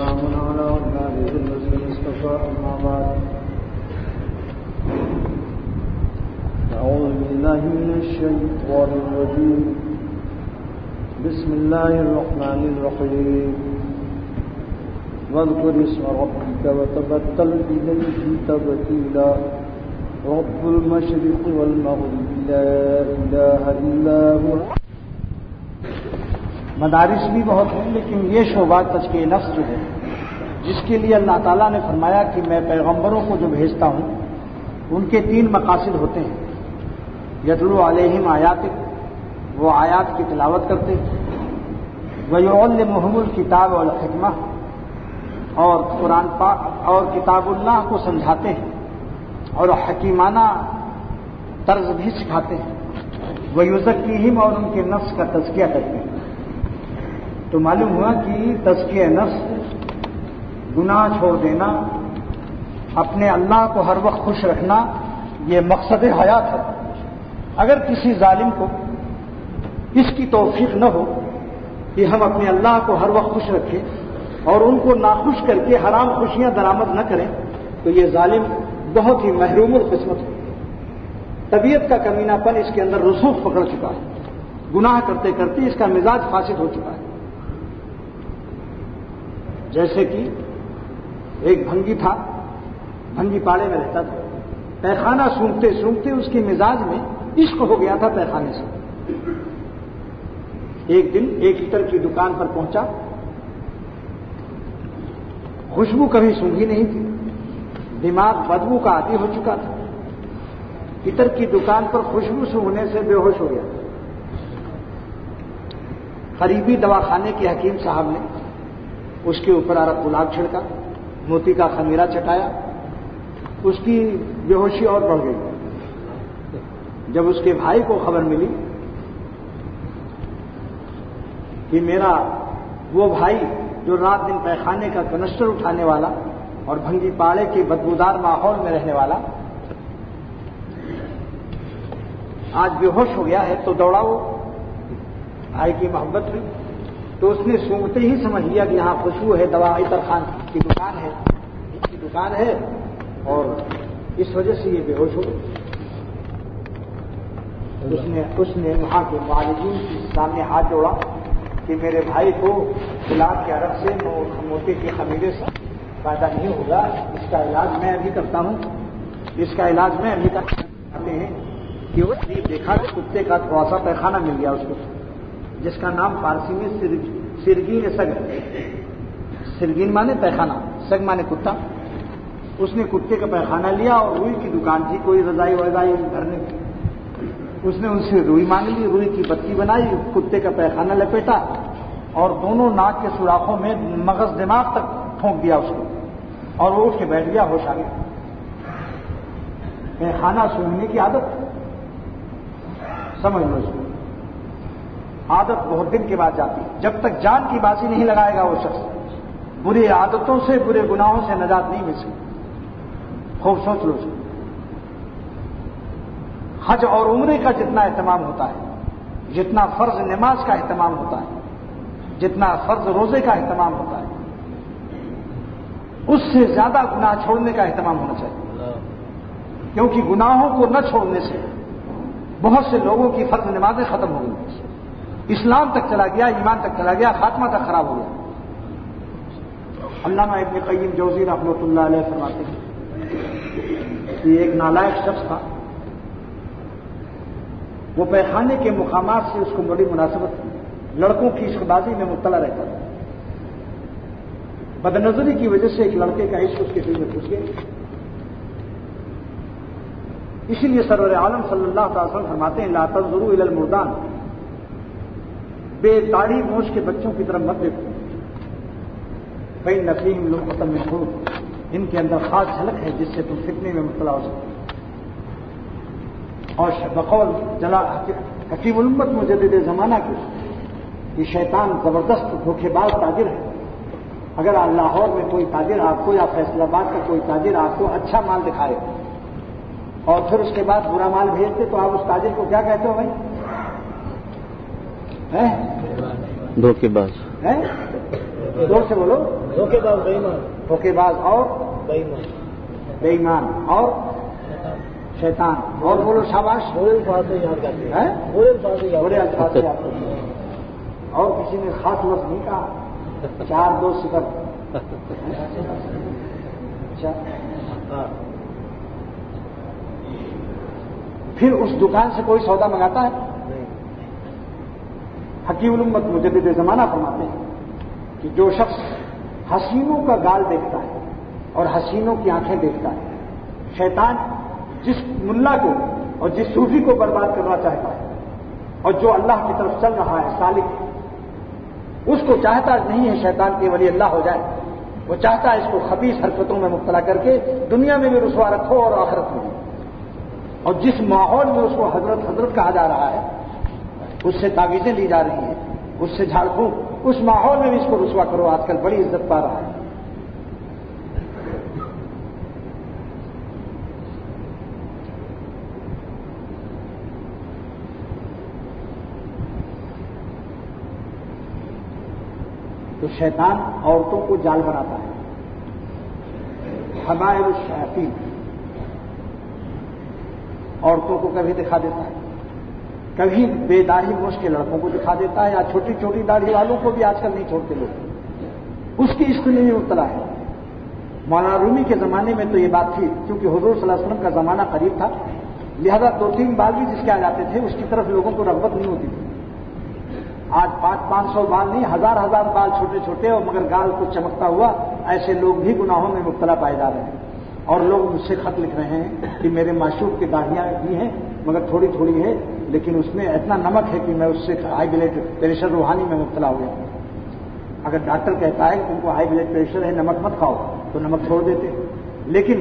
وسلام على عباده الذين اصطفى أما بعد أعوذ بالله من الشيطان الرجيم بسم الله الرحمن الرحيم واذكر اسم ربك وتبتل إليه تبتيلا رب المشرق والمغرب لا إله إلا هو. مدارس بھی بہت ہیں لیکن یہ شعبہ تزکیہ نفس جو ہے جس کے لیے اللہ تعالیٰ نے فرمایا کہ میں پیغمبروں کو جو بھیجتا ہوں ان کے 3 مقاصد ہوتے ہیں. یتلو علیہم آیاتک، وہ آیات کی تلاوت کرتے ہیں، ویعلمہم الکتاب والحکمہ، اور قرآن پاک اور کتاب اللہ کو سمجھاتے ہیں اور حکیمانہ طرز بھی سکھاتے ہیں، ویزکیہم، اور ان کے نفس کا تزکیہ کرتے ہیں. تو معلوم ہوا کہ تزکیہ نفس، گناہ چھوڑ دینا، اپنے اللہ کو ہر وقت خوش رکھنا، یہ مقصد حیات ہے. اگر کسی ظالم کو اس کی توفیق نہ ہو کہ ہم اپنے اللہ کو ہر وقت خوش رکھیں اور ان کو ناخوش کر کے حرام خوشیاں درآمد نہ کریں تو یہ ظالم بہت ہی محروم القسمت ہے. طبیعت کا کمینہ پن اس کے اندر رسوخ پکڑ چکا ہے، گناہ کرتے کرتے اس کا مزاج فاسد ہو چکا ہے. جیسے کہ ایک بھنگی تھا، بھنگی پاڑے میں رہتا تھا، پیخانہ سونگتے سونگتے اس کے مزاج میں عشق ہو گیا تھا پیخانے سے. ایک دن ایک عطر کی دکان پر پہنچا، خوشبو کبھی سونگھی نہیں تھی، دماغ بدبو کا عادی ہو چکا تھا. عطر کی دکان پر خوشبو سونگھنے سے بے ہوش ہو گیا. قریبی دواخانے کے حکیم صاحب نے اس کے اوپر عرق گلاب چھڑکا، موتی کا خمیرہ چٹایا، اس کی بے ہوشی اور بڑھ گئی. جب اس کے بھائی کو خبر ملی کہ میرا وہ بھائی جو رات دن پیخانے کا کنسٹر اٹھانے والا اور بھنگی پاڑے کے بدبودار ماحول میں رہنے والا آج بے ہوش ہو گیا ہے، تو دوڑا وہ بھائی کی محبت ہوئی تو اس نے سونگتے ہی سمجھ لیا کہ یہاں خوشبو ہے، دوا عطر خان کی دکان ہے، اس کی دکان ہے، اور اس وجہ سے یہ بے ہوش ہو گئی. اس نے وہاں کے معالجین کے سامنے ہاتھ جوڑا کہ میرے بھائی کو گلاب کے عرق سے موتی کے خمیرے سے فائدہ نہیں ہوگا، اس کا علاج میں ابھی کرتا ہوں، اس کا علاج میں ابھی کرتے ہیں. کہ وہ دیکھا کہ کتے کا تھوڑا سا پیخانہ مل گیا اس کو، جس کا نام فارسی میں سرگین سگ، سرگین مانے پیخانہ، سگ مانے کتا. اس نے کتے کا پیخانہ لیا اور روئی کی دکان تھی، کوئی رضائی وضائی بھرنے کی، اس نے ان سے روئی مانگ لی، روئی کی بتی بنائی، کتے کا پیخانہ لپیٹا اور دونوں ناک کے سوراخوں میں مغز دماغ تک پھونک دیا اس کو، اور وہ اٹھ کے بیٹھ گیا، ہوش آ گیا. پیخانہ سونگنے کی عادت، سمجھ لو اس کو. عادت بہت دن کے بعد جاتی ہے، جب تک جان کی بازی نہیں لگائے گا وہ شخص بری عادتوں سے، برے گناہوں سے نجات نہیں مل سکتی. خوب سوچ لو اس کو. حج اور عمرے کا جتنا اہتمام ہوتا ہے، جتنا فرض نماز کا اہتمام ہوتا ہے، جتنا فرض روزے کا اہتمام ہوتا ہے، اس سے زیادہ گناہ چھوڑنے کا اہتمام ہونا چاہیے. کیونکہ گناہوں کو نہ چھوڑنے سے بہت سے لوگوں کی فرض نمازیں ختم ہو گئی، اسلام تک چلا گیا، ایمان تک چلا گیا، خاتمہ تک خراب ہو گیا. علامہ ابن قیم جوزی رحمۃ اللہ علیہ فرماتے ہیں کہ ایک نالائق شخص تھا، وہ پیخانے کے مقامات سے اس کو بڑی مناسبت تھی، لڑکوں کی عشق بازی میں مبتلا رہتا تھا. بدنظری کی وجہ سے ایک لڑکے کا عشق اس کے دل میں گھس گیا. اسی لیے سرور عالم صلی اللہ تعالی وسلم فرماتے ہیں لا تنظروا الی المردان، بے داڑھی موچ کے بچوں کی طرف مت دیکھو، فإن فیہم لقمۃ من خور، ان کے اندر خاص جھلک ہے جس سے تم فتنے میں مبتلا ہو سکتے. اور بقول جلا حکیم الامت مجدد زمانہ کے یہ شیطان زبردست دھوکے باز تاجر ہے. اگر لاہور میں کوئی تاجر آپ کو یا فیصلہ آباد کا کوئی تاجر آپ کو اچھا مال دکھائے اور پھر اس کے بعد برا مال بھیجتے تو آپ اس تاجر کو کیا کہتے ہو بھائی؟ دھوکے باز. زور سے بولو. دھوکے باز بے ایمان. دھوکے باز اور بے ایمان. بے ایمان اور شیطان. اور بولو شاباش. برے الفاظ سے یاد کرتے ہیں. برے الفاظ سے بڑے الفاظ سے یاد کرتے ہیں. اور کسی نے خاص لفظ نہیں کہا. 4 2 0. اچھا. پھر اس دکان سے کوئی سودا منگاتا ہے؟ حکیم الامت مجدد زمانہ فرماتے ہیں کہ جو شخص حسینوں کا گال دیکھتا ہے اور حسینوں کی آنکھیں دیکھتا ہے، شیطان جس ملا کو اور جس صوفی کو برباد کرنا چاہتا ہے اور جو اللہ کی طرف چل رہا ہے سالک، اس کو چاہتا نہیں ہے شیطان کے ولی اللہ ہو جائے. وہ چاہتا ہے اس کو خبیث حرکتوں میں مبتلا کر کے دنیا میں بھی رسوا رکھو اور آخرت میں بھی. اور جس ماحول میں اس کو حضرت حضرت کہا جا رہا ہے، اس سے تعویذیں لی جا رہی ہیں، اس سے جھاڑ پھونک، اس ماحول میں بھی اس کو رسوا کرو. آج کل بڑی عزت پا رہا ہے. تو شیطان عورتوں کو جال بناتا ہے. حبائل الشیاطین عورتوں کو کبھی دکھا دیتا ہے، کبھی بے داڑھی موچھ کے لڑکوں کو دکھا دیتا ہے، یا چھوٹی چھوٹی داڑھی والوں کو بھی آج کل نہیں چھوڑتے لوگ. اس کی عشق میں مبتلا ہے. مولانا رومی کے زمانے میں تو یہ بات تھی، کیونکہ حضور صلی اللہ علیہ وسلم کا زمانہ قریب تھا، لہذا 2-3 بال بھی جس کے آ جاتے تھے اس کی طرف لوگوں کو رغبت نہیں ہوتی تھی. آج 500 بال نہیں، 1000 بال چھوٹے چھوٹے اور مگر گال کو چمکتا ہوا، ایسے لوگ بھی گناہوں میں مبتلا پائے جا رہے ہیں. اور لوگ مجھ سے خط لکھ رہے ہیں کہ میرے معشوق کی داڑھیاں بھی ہیں مگر تھوڑی تھوڑی ہے، لیکن اس میں اتنا نمک ہے کہ میں اس سے ہائی بلڈ پریشر روحانی میں مبتلا ہو گیا. اگر ڈاکٹر کہتا ہے کہ تم کو ہائی بلڈ پریشر ہے، نمک مت کھاؤ، تو نمک چھوڑ دیتے. لیکن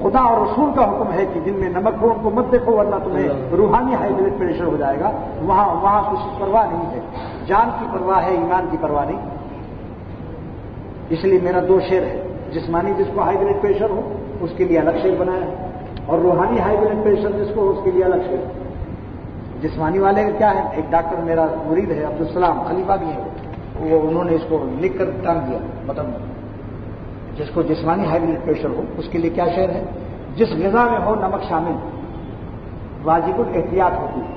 خدا اور رسول کا حکم ہے کہ جن میں نمک ہو ان کو مت دیکھو ورنہ تمہیں روحانی ہائی بلڈ پریشر ہو جائے گا. وہاں کچھ پرواہ نہیں ہے. جان کی پرواہ ہے، ایمان کی پرواہ نہیں. اس لیے میرا 2 شعر ہے. جسمانی جس کو ہائی بلڈ پریشر ہو اس کے لیے الگ شعر بنایا ہے، اور روحانی ہائی بلڈ پریشر جس کو ہو اس کے لیے الگ شعر. جسمانی والے کا کیا ہے؟ ایک ڈاکٹر میرا مرید ہے عبدالسلام خلیفہ بھی ہے، وہ انہوں نے اس کو لکھ کر ٹانگ دیا. مطلب جس کو جسمانی ہائی بلڈ پریشر ہو اس کے لیے کیا شعر ہے؟ جس غذا میں ہو نمک شامل واجب الاحتیاط ہوتی ہے.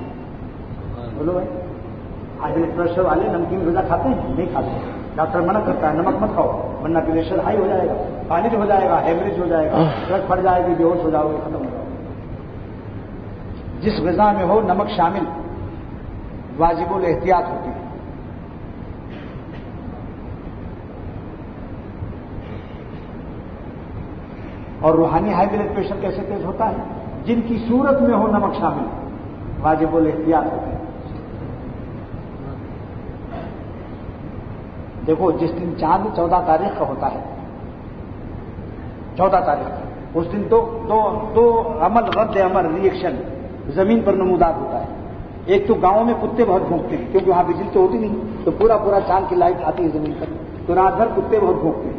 بولو بھائی، ہائی بلڈ پریشر والے نمکین غذا کھاتے ہیں؟ نہیں کھاتے. ڈاکٹر منع کرتا ہے نمک مت کھاؤ ورنہ پریشر ہائی ہو جائے گا، فالج ہو جائے گا، ہیمریج ہو جائے گا، ڈرگ پھٹ جائے گی، بے ہوش ہو جاؤ گے، ختم ہو جاؤ گے. جس غذا میں ہو نمک شامل واجب الاحتیاط ہوتی ہے. اور روحانی ہائی بلڈ پریشر کیسے تیز ہوتا ہے؟ جن کی صورت میں ہو نمک شامل واجب الاحتیاط ہوتی ہے. دیکھو جس دن چاند 14 تاریخ کا ہوتا ہے، 14 تاریخ اس دن دو عمل رد عمل ریئیکشن زمین پر نمودار ہوتا ہے. ایک تو گاؤں میں کتے بہت بھونکتے ہیں کیونکہ وہاں بجلی تو ہوتی نہیں، تو پورا چاند کی لائٹ آتی ہے زمین پر، تو رات بھر کتے بہت بھونکتے ہیں.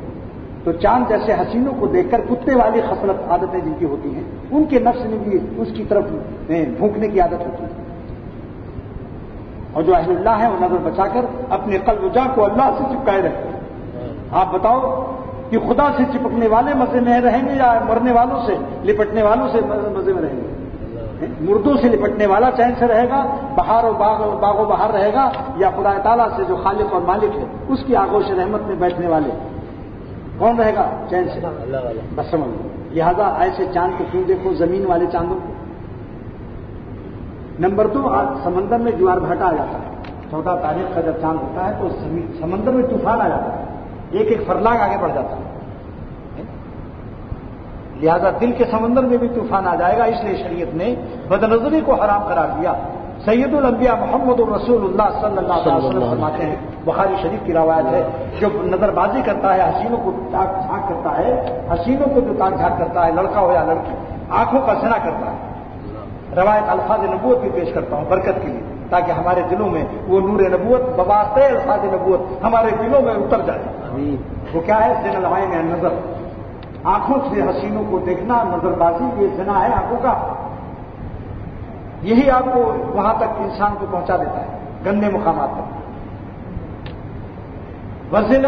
تو چاند جیسے حسینوں کو دیکھ کر کتے والی خصلت عادتیں جن کی ہوتی ہیں ان کے نفس میں بھی اس کی طرف بھونکنے کی عادت ہوتی ہے. اور جو اہل اللہ ہیں وہ نظر بچا کر اپنے قلب و جاں کو اللہ سے چپکائے رہتے ہیں. آپ بتاؤ کہ خدا سے چپکنے والے مزے میں رہیں گے یا مرنے والوں سے لپٹنے والوں سے مزے میں رہیں گے؟ مردوں سے لپٹنے والا چین سے رہے گا، بہار و باغ و بہار رہے گا، یا خدا تعالیٰ سے جو خالق اور مالک ہے اس کی آغوش رحمت میں بیٹھنے والے کون رہے گا چین سے؟ بس سمجھ لو. لہٰذا ایسے چاند کو کیوں دیکھو زمین والے چاندوں کو. نمبر 2، آج سمندر میں جوار بھاٹا آ جاتا ہے. 14 تاریخ کا جب چاند ہوتا ہے تو سمندر میں طوفان آ جاتا ہے، ایک فرلاگ آگے بڑھ جاتا ہے. لہذا دل کے سمندر میں بھی طوفان آ جائے گا. اس لیے شریعت نے بدنظری کو حرام قرار دیا. سید الانبیاء محمد الرسول اللہ صلی اللہ علیہ وسلم فرماتے ہیں، بخاری شریف کی روایت ہے، جو نظر بازی کرتا ہے، حسینوں کو تاک جھانک کرتا ہے، حسینوں کو جو تاک جھانک کرتا ہے، لڑکا ہو یا لڑکی، آنکھوں کا زنا کرتا ہے. روایت الفاظ نبوت بھی پیش کرتا ہوں برکت کے لیے، تاکہ ہمارے دلوں میں وہ نور نبوت بواسطہ الفاظ نبوت ہمارے دلوں میں اتر جائے. وہ کیا ہے؟ زنا العین نظر، آنکھوں سے حسینوں کو دیکھنا، نظر بازی، یہ زنا ہے آنکھوں کا. یہی آپ کو وہاں تک انسان کو پہنچا دیتا ہے، گندے مقامات تک. وزن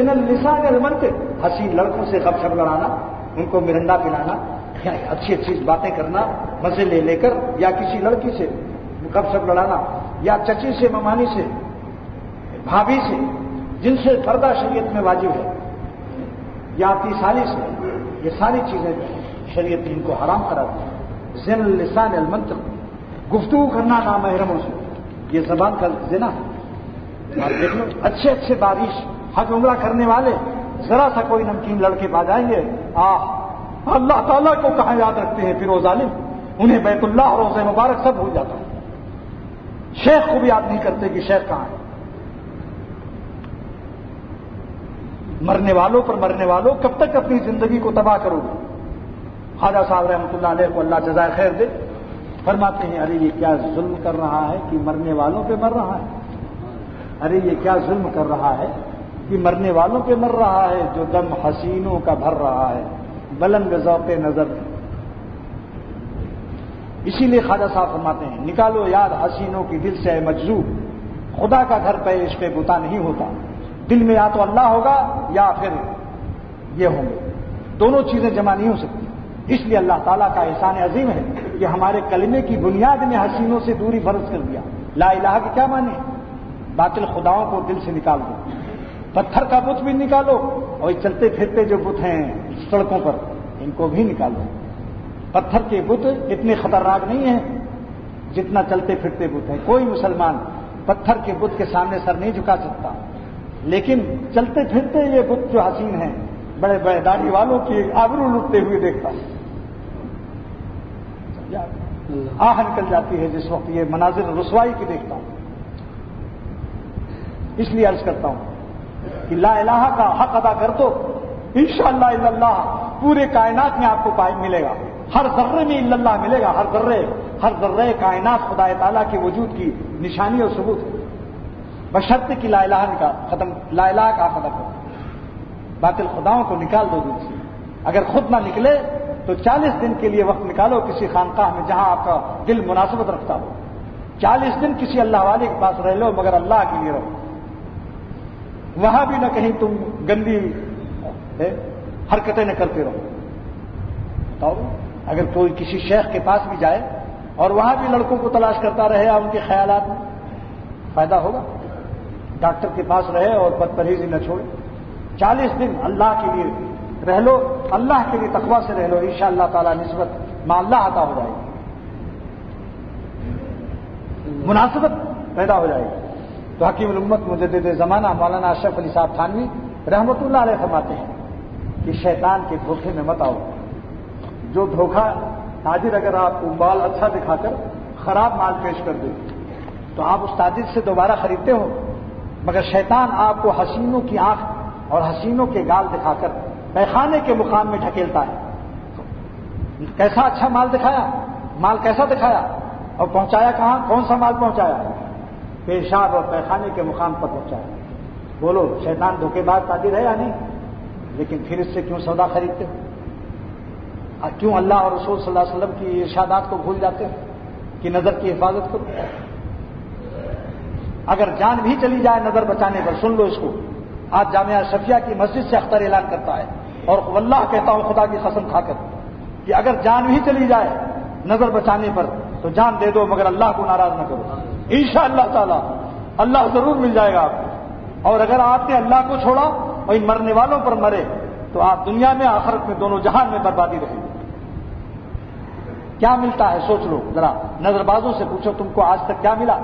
اللسان المنطق، حسین لڑکوں سے گپ شپ لڑانا، ان کو مرنڈا پلانا، اچھی اچھی باتیں کرنا مزے لے لے کر، یا کسی لڑکی سے گپ شپ لڑانا، یا چچی سے، ممانی سے، بھابھی سے، جن سے پردہ شریعت میں واجب ہے، یا 30 سالی سے، یہ ساری چیزیں شریعت نے ان کو حرام کرا دی۔ زن اللسان المنطق، گفتگو کرنا نامحرموں سے، یہ زبان کا زنا ہے۔ آپ دیکھ لو، اچھے اچھے بارش حج عمرہ کرنے والے ذرا سا کوئی نمکین لڑکے پا جائیں گے، اللہ تعالیٰ کو کہاں یاد رکھتے ہیں پھر وہ ظالم، انہیں بیت اللہ اور روضہ مبارک سب بھول جاتا ہے، شیخ کو بھی یاد نہیں کرتے کہ شیخ کہاں ہے۔ مرنے والوں پر مرنے والوں، کب تک اپنی زندگی کو تباہ کرو گے؟ خواجہ صاحب رحمۃ اللہ علیہ کو اللہ جزائے خیر دے، فرماتے ہیں ارے یہ کیا ظلم کر رہا ہے کہ مرنے والوں پہ مر رہا ہے، ارے یہ کیا ظلم کر رہا ہے کہ مرنے والوں پہ مر رہا ہے، جو دم حسینوں کا بھر رہا ہے بلند ذوق نظر۔ اسی لیے خواجہ صاحب فرماتے ہیں نکالو یاد حسینوں کی دل سے مجذوب، خدا کا گھر پہ عشق بتا نہیں ہوتا، دل میں یا تو اللہ ہوگا یا پھر یہ ہوں گے، دونوں چیزیں جمع نہیں ہو سکتی۔ اس لیے اللہ تعالیٰ کا احسان عظیم ہے کہ ہمارے کلمے کی بنیاد میں حسینوں سے دوری فرض کر دیا۔ لا الہ کے کیا معنی؟ باطل خداؤں کو دل سے نکال دو، پتھر کا بت بھی نکالو، اور چلتے پھرتے جو بت ہیں سڑکوں پر ان کو بھی نکالو۔ پتھر کے بت اتنے خطرناک نہیں ہیں جتنا چلتے پھرتے بت ہیں۔ کوئی مسلمان پتھر کے بت کے سامنے سر نہیں جھکا سکتا، لیکن چلتے پھرتے یہ بت جو حسین ہیں، بڑے بڑے داڑھی والوں کی آبرو لوٹتے ہوئے دیکھتا ہے، آہ نکل جاتی ہے جس وقت یہ مناظر رسوائی کی دیکھتا ہوں۔ اس لیے عرض کرتا ہوں کہ لا الہ کا حق ادا کر دو، انشاءاللہ الا اللہ پورے کائنات میں آپ کو ملے گا، ہر ذرے میں الا اللہ ملے گا، ہر ذرے کائنات خدا تعالیٰ کے وجود کی نشانی اور ثبوت ہے، بشرط کی لا الہ کا ختم، لا الہ کا حق ادا کرو، باطل خداؤں کو نکال دو دل سے۔ اگر خود نہ نکلے تو 40 دن کے لیے وقت نکالو کسی خانقاہ میں جہاں آپ کا دل مناسبت رکھتا ہو، 40 دن کسی اللہ والے کے پاس رہ لو، مگر اللہ کے لیے رہو، وہاں بھی نہ کہیں تم گندی حرکتیں نہ کرتے رہو۔ بتاؤ، اگر کوئی کسی شیخ کے پاس بھی جائے اور وہاں بھی لڑکوں کو تلاش کرتا رہے ان کے خیالات میں، فائدہ ہوگا؟ ڈاکٹر کے پاس رہے اور بد پرہیزی نہ چھوڑے، 40 دن اللہ کے لیے رہ لو، اللہ کے لیے تقویٰ سے رہ لو، انشاءاللہ تعالی نسبت مع اللہ عطا ہو جائے گی، مناسبت پیدا ہو جائے گی۔ تو حکیم الامت مجدد زمانہ مولانا اشرف علی صاحب تھانوی رحمۃ اللہ علیہ فرماتے ہیں کہ شیطان کے دھوکے میں مت آؤ۔ جو دھوکہ تاجر اگر آپ کو مال اچھا دکھا کر خراب مال پیش کر دے تو آپ اس تاجر سے دوبارہ خریدتے ہو، مگر شیطان آپ کو حسینوں کی آنکھ اور حسینوں کے گال دکھا کر پیخانے کے مقام میں ڈھکیلتا ہے۔ کیسا اچھا مال دکھایا، مال کیسا دکھایا اور پہنچایا کہاں؟ کون سا مال پہنچایا؟ پیشاب اور پیخانے کے مقام پر پہنچایا۔ بولو شیطان دھوکے باز تاجر ہے یا نہیں؟ لیکن پھر اس سے کیوں سودا خریدتے ہو؟ کیوں اللہ اور رسول صلی اللہ علیہ وسلم کی ارشادات کو بھول جاتے ہو کہ نظر کی حفاظت کرو؟ اگر جان بھی چلی جائے نظر بچانے پر، سن لو اس کو، آج جامعہ اشرفیہ کی مسجد سے اختر اعلان کرتا ہے، اور واللہ کہتا ہوں خدا کی قسم کھا کر کہ اگر جان بھی چلی جائے نظر بچانے پر تو جان دے دو، مگر اللہ کو ناراض نہ کرو، انشاءاللہ تعالی اللہ ضرور مل جائے گا آپ کو۔ اور اگر آپ نے اللہ کو چھوڑا اور ان مرنے والوں پر مرے تو آپ دنیا میں آخرت میں دونوں جہان میں بربادی رہے گی۔ کیا ملتا ہے سوچ لو ذرا، نظر بازوں سے پوچھو تم کو آج تک کیا ملا،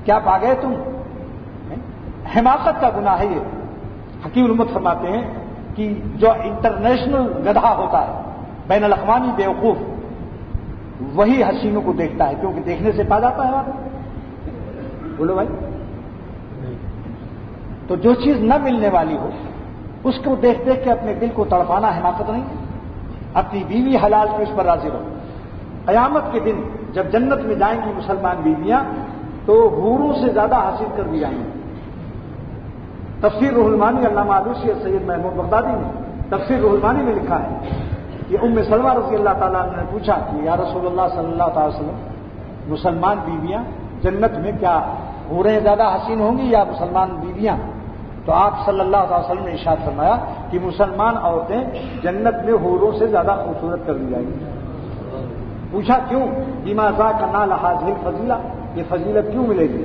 کیا پا گئے تم؟ حماقت کا گناہ ہے یہ۔ حکیم الامت فرماتے ہیں کہ جو انٹرنیشنل گدھا ہوتا ہے، بین الاقوامی بیوقوف، وہی حسینوں کو دیکھتا ہے، کیونکہ دیکھنے سے پا جاتا ہے۔ بولو بھائی، تو جو چیز نہ ملنے والی ہو اس کو دیکھ دیکھ کے اپنے دل کو تڑپانا حماقت نہیں ہے۔ اپنی بیوی حلال کی اس پر راضی رہو۔ قیامت کے دن جب جنت میں جائیں گی مسلمان بیویاں تو حوروں سے زیادہ حاصل کر دی جائیں گی۔ تفسیر روح المانی علامہ آلوسی اور سید محمود بغدادی نے تفسیر روح المانی میں لکھا ہے کہ ام سلمہ رضی اللہ تعالیٰ عنہ نے پوچھا کہ یا رسول اللہ صلی اللہ تعالی وسلم، مسلمان بیویاں جنت میں کیا حوریں زیادہ حسین ہوں گی یا مسلمان بیویاں؟ تو آپ صلی اللہ علیہ وسلم نے ارشاد فرمایا کہ مسلمان عورتیں جنت میں حوروں سے زیادہ خوبصورت کر دی جائیں گی. پوچھا کیوں؟ بما ذاک نال هذه الفضیلہ، یہ فضیلت کیوں ملے گی؟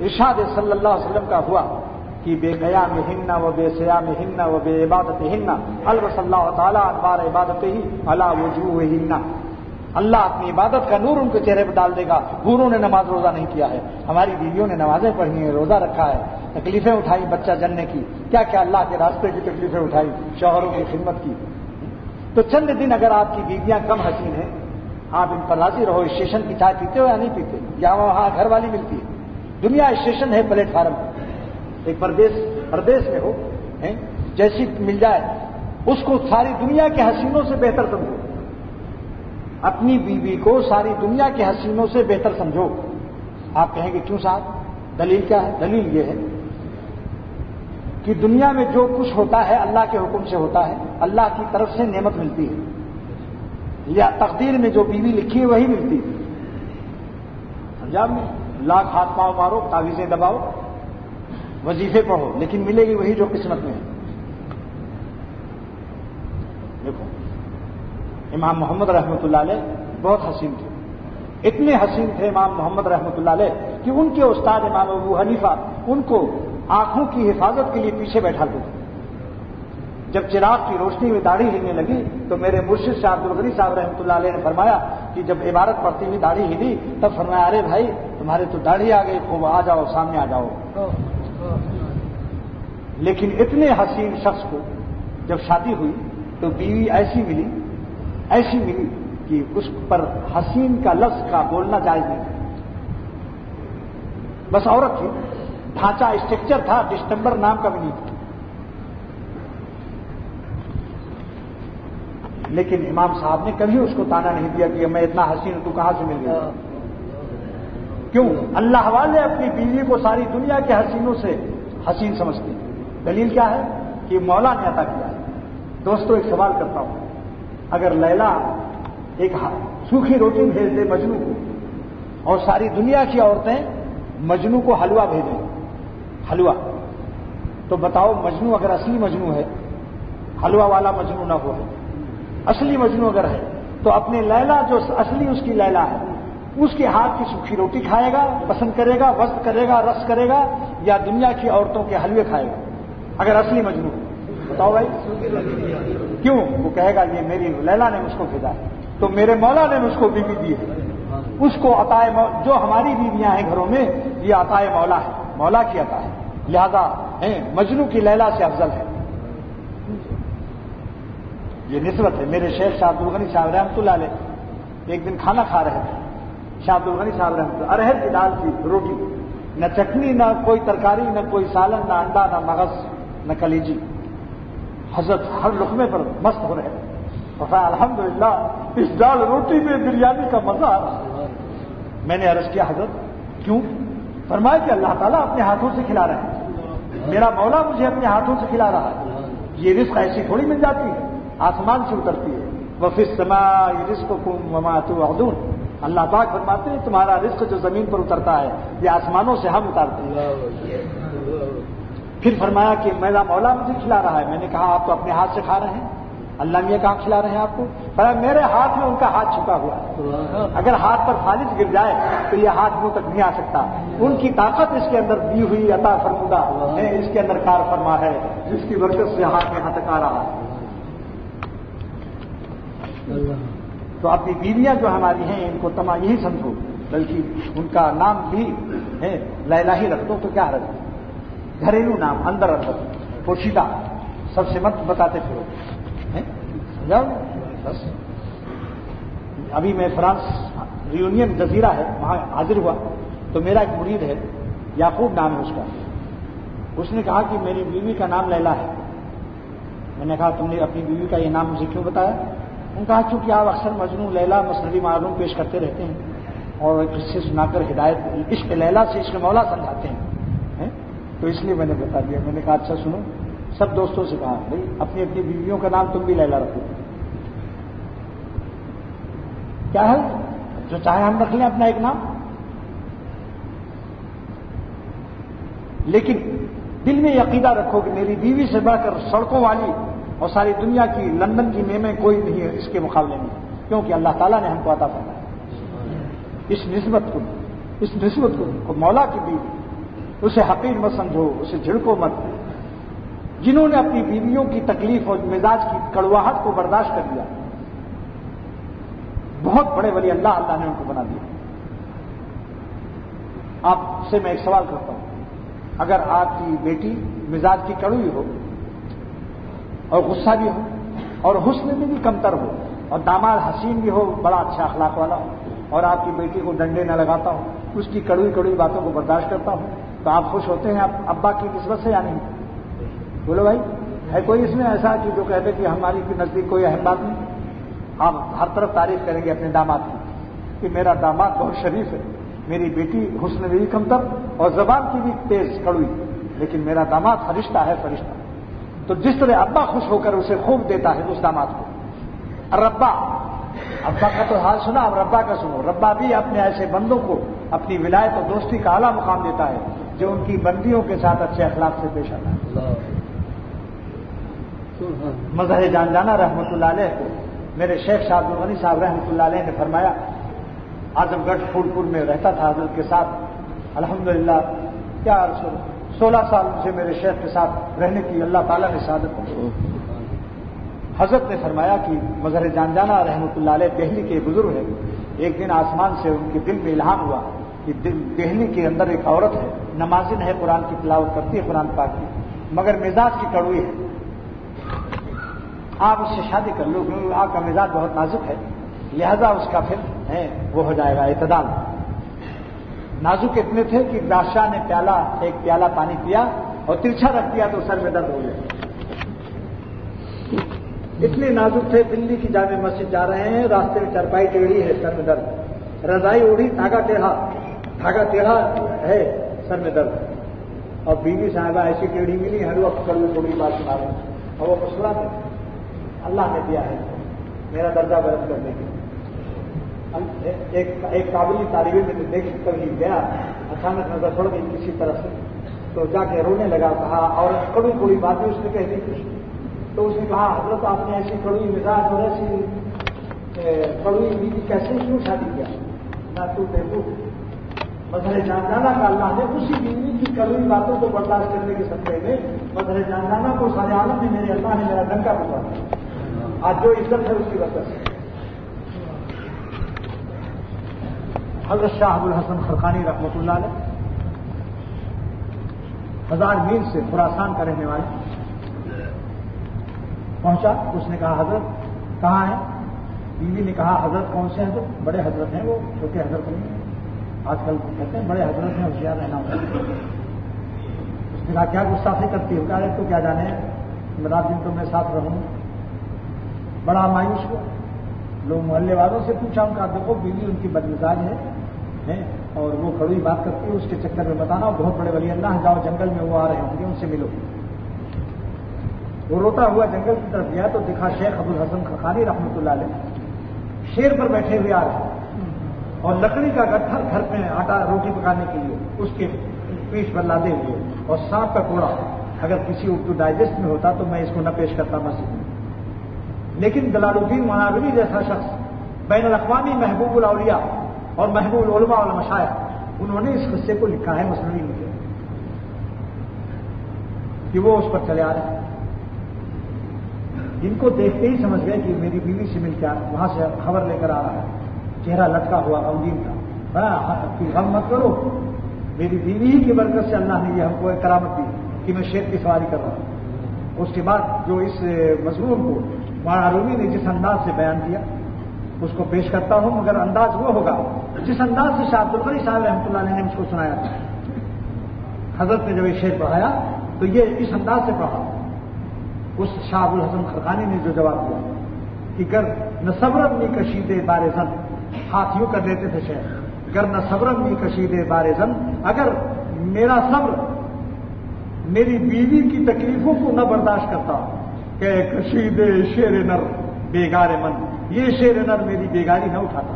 ارشاد صلی اللہ علیہ وسلم کا ہوا کہ بے قیامہن و بے صیامہن و بے عبادتہن البس اللہ تعالی انوار عبادتہ علی وجوہہن. اللہ اپنی عبادت کا نور ان کے چہرے پہ ڈال دے گا. حوروں نے نماز روزہ نہیں کیا ہے، ہماری بیویوں نے نمازیں پڑھی ہیں، روزہ رکھا ہے، تکلیفیں اٹھائی بچہ جننے کی، کیا کیا اللہ کے راستے کی تکلیفیں اٹھائی، شوہروں کی خدمت کی. تو چند دن اگر آپ کی بیویاں کم حسین ہیں، آپ ان پر راضی رہو. اسٹیشن کی چائے پیتے ہو یا نہیں پیتے؟ یا وہاں گھر والی ملتی ہے؟ دنیا اسٹیشن ہے، پلیٹ فارم. ایک پردیس میں ہو جیسی مل جائے اس کو ساری دنیا کے حسینوں سے بہتر سمجھو. اپنی بیوی کو ساری دنیا کے حسینوں سے بہتر سمجھو. آپ کہیں گے کیوں صاحب؟ دلیل کیا ہے؟ دلیل یہ ہے کہ دنیا میں جو کچھ ہوتا ہے اللہ کے حکم سے ہوتا ہے، اللہ کی طرف سے نعمت ملتی ہے، یا تقدیر میں جو بیوی لکھی ہے وہی ملتی ہے. پنجاب میں لاکھ ہاتھ پاؤ مارو، تعویذیں دباؤ، وظیفے پڑھو، لیکن ملے گی وہی جو قسمت میں ہے. دیکھو امام محمد رحمۃ اللہ علیہ بہت حسین تھے. اتنے حسین تھے امام محمد رحمۃ اللہ علیہ کہ ان کے استاد امام ابو حنیفہ ان کو آنکھوں کی حفاظت کے لیے پیچھے بیٹھاتے تھے. جب چراغ کی روشنی میں داڑھی ہلنے لگی تو میرے مرشد شاہ عبد الغنی صاحب رحمۃ اللہ علیہ نے فرمایا کہ جب عبارت پڑھتی ہوئی داڑھی ہلی تب فرمایا ارے بھائی تمہارے تو داڑھی آ گئی، خوب آ جاؤ سامنے آ جاؤ. لیکن اتنے حسین شخص کو جب شادی ہوئی تو بیوی ایسی ملی کہ اس پر حسین کا لفظ کا بولنا جائز نہیں. بس عورت تھی، ڈھانچہ اسٹرکچر تھا، ڈسٹمبر نام کا بھی نہیں تھا. لیکن امام صاحب نے کبھی اس کو تانا نہیں دیا کہ میں اتنا حسین ہوں تو کہاں سے مل گیا. کیوں؟ اللہ والے اپنی بیوی کو ساری دنیا کے حسینوں سے حسین سمجھتے ہیں. دلیل کیا ہے؟ کہ مولا نے عطا کیا ہے. دوستو ایک سوال کرتا ہوں، اگر لیلا ایک سوکھی روٹی بھیج دے مجنو کو اور ساری دنیا کی عورتیں مجنو کو حلوہ بھیجیں، حلوہ، تو بتاؤ مجنو اگر اصلی مجنو ہے، حلوہ والا مجنو نہ ہو، اصلی مجنو اگر ہے تو اپنے لیلا جو اصلی اس کی لیلا ہے اس کے ہاتھ کی سوکھی روٹی کھائے گا، پسند کرے گا، وصل کرے گا، رس کرے گا، یا دنیا کی عورتوں کے حلوے کھائے گا اگر اصلی مجنو؟ بتاؤ بھائی کیوں؟ وہ کہے گا یہ میری لیلا نے مجھ کو بھیجا ہے، تو میرے مولا نے مجھ کو بیوی دی ہے، اس کو عطائے جو ہماری بیویاں ہیں گھروں میں یہ عطائے مولا ہے، مولا کی عطا ہے، لہذا مجنو کی لیلا سے افضل ہے. یہ نسبت ہے. میرے شیخ شاہ عبد الغنی صاحب رحمۃ اللہ علیہ ایک دن کھانا کھا رہے تھے. شاہ عبد الغنی صاحب رحمۃ اللہ ارہر کی دال کی روٹی، نہ چٹنی، نہ کوئی ترکاری، نہ کوئی سالن، نہ انڈا، نہ مغز، نہ کلیجی. حضرت ہر لقمے پر مست ہو رہے. الحمدللہ اس دال روٹی میں بریانی کا مزہ آ رہا. میں نے عرض کیا حضرت کیوں؟ فرمایا کہ اللہ تعالیٰ اپنے ہاتھوں سے کھلا رہے ہیں، میرا مولا مجھے اپنے ہاتھوں سے کھلا رہا ہے. یہ رزق ایسی تھوڑی مل جاتی ہے، آسمان سے اترتی ہے. وفی السماء رزقکم وما توعدون. اللہ پاک فرماتے ہیں تمہارا رزق جو زمین پر اترتا ہے یہ آسمانوں سے ہم اتارتے ہیں. پھر فرمایا کہ میرا مولا مجھے کھلا رہا ہے. میں نے کہا آپ تو اپنے ہاتھ سے کھا رہے ہیں، اللہ میاں کہاں کھلا رہے ہیں آپ کو؟ فرمایا میرے ہاتھ میں ان کا ہاتھ چھپا ہوا ہے، اگر ہاتھ پر فالج گر جائے تو یہ ہاتھ منہ تک نہیں آ سکتا. ان کی طاقت اس کے اندر دی ہوئی عطا فرمودہ ہے، اس کے اندر کار فرما ہے جس کی برکت سے ہاتھ میں ہاتھ تک آ رہا ہے. تو اپنی بیویاں جو ہماری ہیں ان کو تمام یہی سمجھو، بلکہ ان کا نام بھی ہے لیلا ہی رکھ دو تو کیا رکھ دو، گھریلو نام، اندر اندر پوشیدہ، سب سے مت بتاتے پھرو. بس ابھی میں فرانس ریونین جزیرہ ہے وہاں حاضر ہوا تو میرا ایک مرید ہے، یعقوب نام ہے اس کا. اس نے کہا کہ میری بیوی کا نام لیلا ہے. میں نے کہا تم نے اپنی بیوی کا یہ نام مجھے کیوں بتایا؟ انہوں نے کہا چونکہ آپ اکثر مجنو لیلا مسنوی معلوم پیش کرتے رہتے ہیں اور قصے سنا کر ہدایت عشق لیلا سے عشق مولا سمجھاتے ہیں، تو اس لیے میں نے بتا دیا. میں نے کہا اچھا سنو، سب دوستوں سے کہا بھائی اپنی اپنی بیویوں کا نام تم بھی لیلا رکھو. کیا ہے جو چاہے ہم رکھ لیں اپنا ایک نام، لیکن دل میں یہ عقیدہ رکھو کہ میری بیوی سے بڑھ کر سڑکوں والی اور ساری دنیا کی لندن کی نعمتیں کوئی نہیں ہے اس کے مقابلے میں، کیونکہ اللہ تعالیٰ نے ہم کو عطا فرمایا اس نسبت کو مولا کی بیوی، اسے حقیر مت سمجھو، اسے جھڑکو مت۔ جنہوں نے اپنی بیویوں کی تکلیف اور مزاج کی کڑواہٹ کو برداشت کر لیا، بہت بڑے ولی اللہ نے ان کو بنا دیا۔ آپ سے میں ایک سوال کرتا ہوں، اگر آپ کی بیٹی مزاج کی کڑوی ہو اور غصہ بھی ہو اور حسن میں بھی کمتر ہو اور داماد حسین بھی ہو، بڑا اچھا اخلاق والا ہو، اور آپ کی بیٹی کو ڈنڈے نہ لگاتا ہوں، اس کی کڑوی باتوں کو برداشت کرتا ہوں، تو آپ خوش ہوتے ہیں ابا کی نسبت سے یا نہیں؟ بولو بھائی، ہے کوئی اس میں ایسا کہ جو کہتے کہ ہماری نزدیک کوئی اہم بات نہیں؟ آپ ہر طرف تعریف کریں گے اپنے داماد کی کہ میرا داماد بہت شریف ہے، میری بیٹی حسن میں بھی کمتر اور زبان کی بھی تیز کڑوی، لیکن میرا داماد فرشتہ ہے، فرشتہ۔ تو جس طرح ابا خوش ہو کر اسے خوب دیتا ہے اس داماد کو، ربا، ابا کا تو حال سنا، اب ربا کا سنو۔ ربا بھی اپنے ایسے بندوں کو اپنی ولایت اور دوستی کا اعلیٰ مقام دیتا ہے جو ان کی بندیوں کے ساتھ اچھے اخلاق سے پیش آتا ہے۔ مظہر جان جانا رحمۃ اللہ علیہ کو میرے شیخ شاہ عبد الغنی صاحب رحمۃ اللہ علیہ نے فرمایا، اعظم گڑھ پھول پور میں رہتا تھا حضرت کے ساتھ، الحمدللہ کیا 16 سال سے میرے شیخ کے ساتھ رہنے کی اللہ تعالیٰ نے سعادت دی۔ حضرت نے فرمایا کہ مظہر جان جانا رحمۃ اللہ علیہ دہلی کے بزرگ ہیں، ایک دن آسمان سے ان کے دل میں الہام ہوا کہ دہلی کے اندر ایک عورت ہے، نمازن ہے، قرآن کی تلاوت کرتی ہے قرآن پاک کی، مگر مزاج کی کڑوی ہے، آپ اس سے شادی کر لو کیونکہ آپ کا مزاج بہت نازک ہے، لہذا اس کا پھر وہ ہو جائے گا اعتدال۔ نازک اتنے تھے کہ بادشاہ نے ایک پیالہ پانی پیا اور ترچھا رکھ دیا تو سر میں درد ہو گیا، اتنے نازک تھے۔ دلی کی جامع مسجد جا رہے ہیں، راستے میں چرپائی ٹیڑھی ہے، سر میں درد، رضائی اوڑھی، دھاگا ٹیڑھا ہے، سر میں درد، اور بیوی صاحبہ ایسی ٹیڑھی ملی، ہر وقت کڑوی تھوڑی بات سنا رہے ہیں، اور وہ مسلمان اللہ نے دیا ہے میرا درجہ بلند کرنے کے۔ ایک قابلی طالب علم نے دیکھ کر ہی گیا، اچانک نظر پڑ گئی کسی طرح سے، تو جا کے رونے لگا، کہا اور کڑوی باتیں اس نے کہہ دی کچھ، تو اس نے کہا حضرت آپ نے ایسی کڑوی مزاج اور ایسی کڑوی بیوی کیسے کیوں شادی کیا؟ نہ تو دیکھو مظہر جان جانا کا اللہ نے اسی بیوی کی کڑوی باتوں کو برداشت کرنے کے سبب میں مظہر جان جانا کو سارے عالم میں میرے اللہ نے میرا ڈنکا پکڑا، آج جو عزت ہے اس کی وجہ سے۔ حضرت شاہ ابو الحسن خرقانی رحمۃ اللہ علیہ 1000 میل سے خراسان کا رہنے والے پہنچا، اس نے کہا حضرت کہاں ہے؟ بیوی نے کہا حضرت کون سے حضرت؟ بڑے حضرت ہیں، وہ چھوٹے حضرت نہیں ہیں، آج کل کہتے ہیں بڑے حضرت ہیں، ہوشیار رہنا ہوتا ہے۔ اس نے کہا کیا گستاخی کرتی ہو؟ کہا تو کیا جانے، رات دن تو میں ساتھ رہوں۔ بڑا مایوس ہوا، لوگ محلے والوں سے پوچھا، ان کا دیکھو بیوی ان کی بدمزاج ہے اور وہ کڑوی بات کرتی ہے، اس کے چکر میں بتانا، بہت بڑے ولی اللہ، جاؤ جنگل میں وہ آ رہے ہوں گے، ان سے ملو۔ وہ روتا ہوا جنگل کی طرف گیا تو دیکھا شیخ ابو الحسن خرقانی رحمۃ اللہ علیہ شیر پر بیٹھے ہوئے آ رہے اور لکڑی کا گٹھر گھر میں آٹا روٹی پکانے کے لیے اس کے پیش پر لادے ہوئے، اور سانپ کا کوڑا، اگر کسی اردو ڈائجسٹ میں ہوتا تو میں اس کو نہ پیش کرتا مسجد میں، لیکن جلال الدین مناظری جیسا شخص، بین الاقوامی محبوب الاولیاء اور محبوب العلماء والمشائخ، انہوں نے اس قصے کو لکھا ہے مسنوی میں کہ وہ اس پر چلے آ رہے ہیں۔ جن کو دیکھتے ہی سمجھ گئے کہ میری بیوی سے مل کے وہاں سے خبر لے کر آ رہا ہے، چہرہ لٹکا ہوا غمگین کا، بڑا غم مت کرو، میری بیوی ہی کی برکت سے اللہ نے یہ ہم کو ایک کرامت دی کہ میں شیر کی سواری کر رہا ہوں۔ اس کے بعد جو اس مضمون کو مولانا رومی نے جس انداز سے بیان کیا اس کو پیش کرتا ہوں، مگر انداز وہ ہوگا جس انداز سے شاہ عبد الغنی صاحب رحمۃ اللہ علیہ نے اس کو سنایا تھا۔ حضرت نے جب یہ شعر پڑھایا تو یہ اس انداز سے پڑھا، اس شاہ ابو الحسن خرقانی نے جو جواب دیا کہ گر نہ صبرم نی کشیدے بار زن، ہاتھ یوں کر لیتے تھے شعر، گر نہ صبرم نی کشیدے بار زن، اگر میرا صبر میری بیوی کی تکلیفوں کو نہ برداشت کرتا کہ کشید شیر نر بیگار من، یہ شیر نر میری بیگاری نہ اٹھاتا،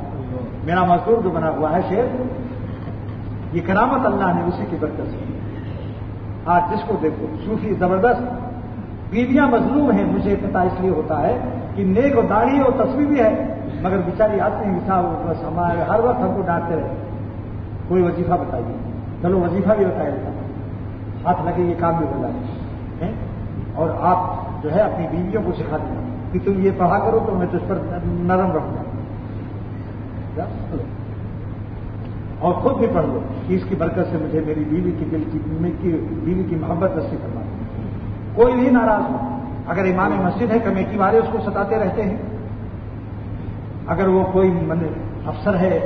میرا مزدور جو بنا ہوا ہے شیر، یہ کرامت اللہ نے اسی کی برکت سے۔ آج جس کو دیکھو صوفی زبردست، بیویاں مظلوم ہیں، مجھے پتا اس لیے ہوتا ہے کہ نیک و داڑھی اور تصویر بھی ہے، مگر بیچاری آتے ہیں بس ہمارے ہر وقت ہم کو ڈانٹتے رہے، کوئی وظیفہ بتائیے، چلو وظیفہ بھی بتایا جاتا ہے، ہاتھ لگے یہ کام بھی ہو جائے، اور آپ جو ہے اپنی بیویوں کو سکھا دیں کہ تم یہ پڑھا کرو تو میں تجھ پر نرم رہوں گا، اور خود بھی پڑھ لو کہ اس کی برکت سے مجھے میری بیوی کی دل کی بیوی کی محبت نصیب کرنا۔ کوئی بھی ناراض ہو، اگر امام مسجد ہے کمیٹی والے اس کو ستاتے رہتے ہیں، اگر وہ کوئی افسر ہے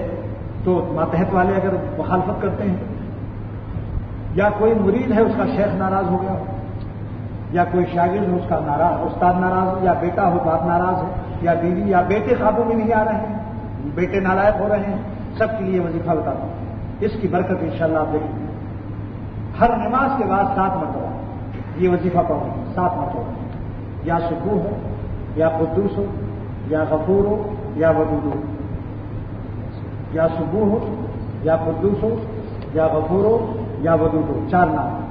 تو ماتحت والے اگر مخالفت کرتے ہیں، یا کوئی مرید ہے اس کا شیخ ناراض ہو گیا، یا کوئی شاگرد ہے اس کا ناراض استاد ناراض ہو، یا بیٹا ہو باپ ناراض ہے، یا بیوی یا بیٹے قابو میں نہیں آ رہے ہیں، بیٹے نالائق ہو رہے ہیں، سب کے لیے وظیفہ بتاتا ہوں، اس کی برکت انشاءاللہ آپ دیکھیں گے۔ ہر نماز کے بعد 7 مرتبہ یہ وظیفہ پڑھو، 7 مرتبہ، یا سبوح ہو، یا قدوس ہو، یا غفور ہو، یا ودود ہو، یا سبوح ہو، یا قدوس ہو، یا غفور ہو، یا ودود ہو، 4 نام،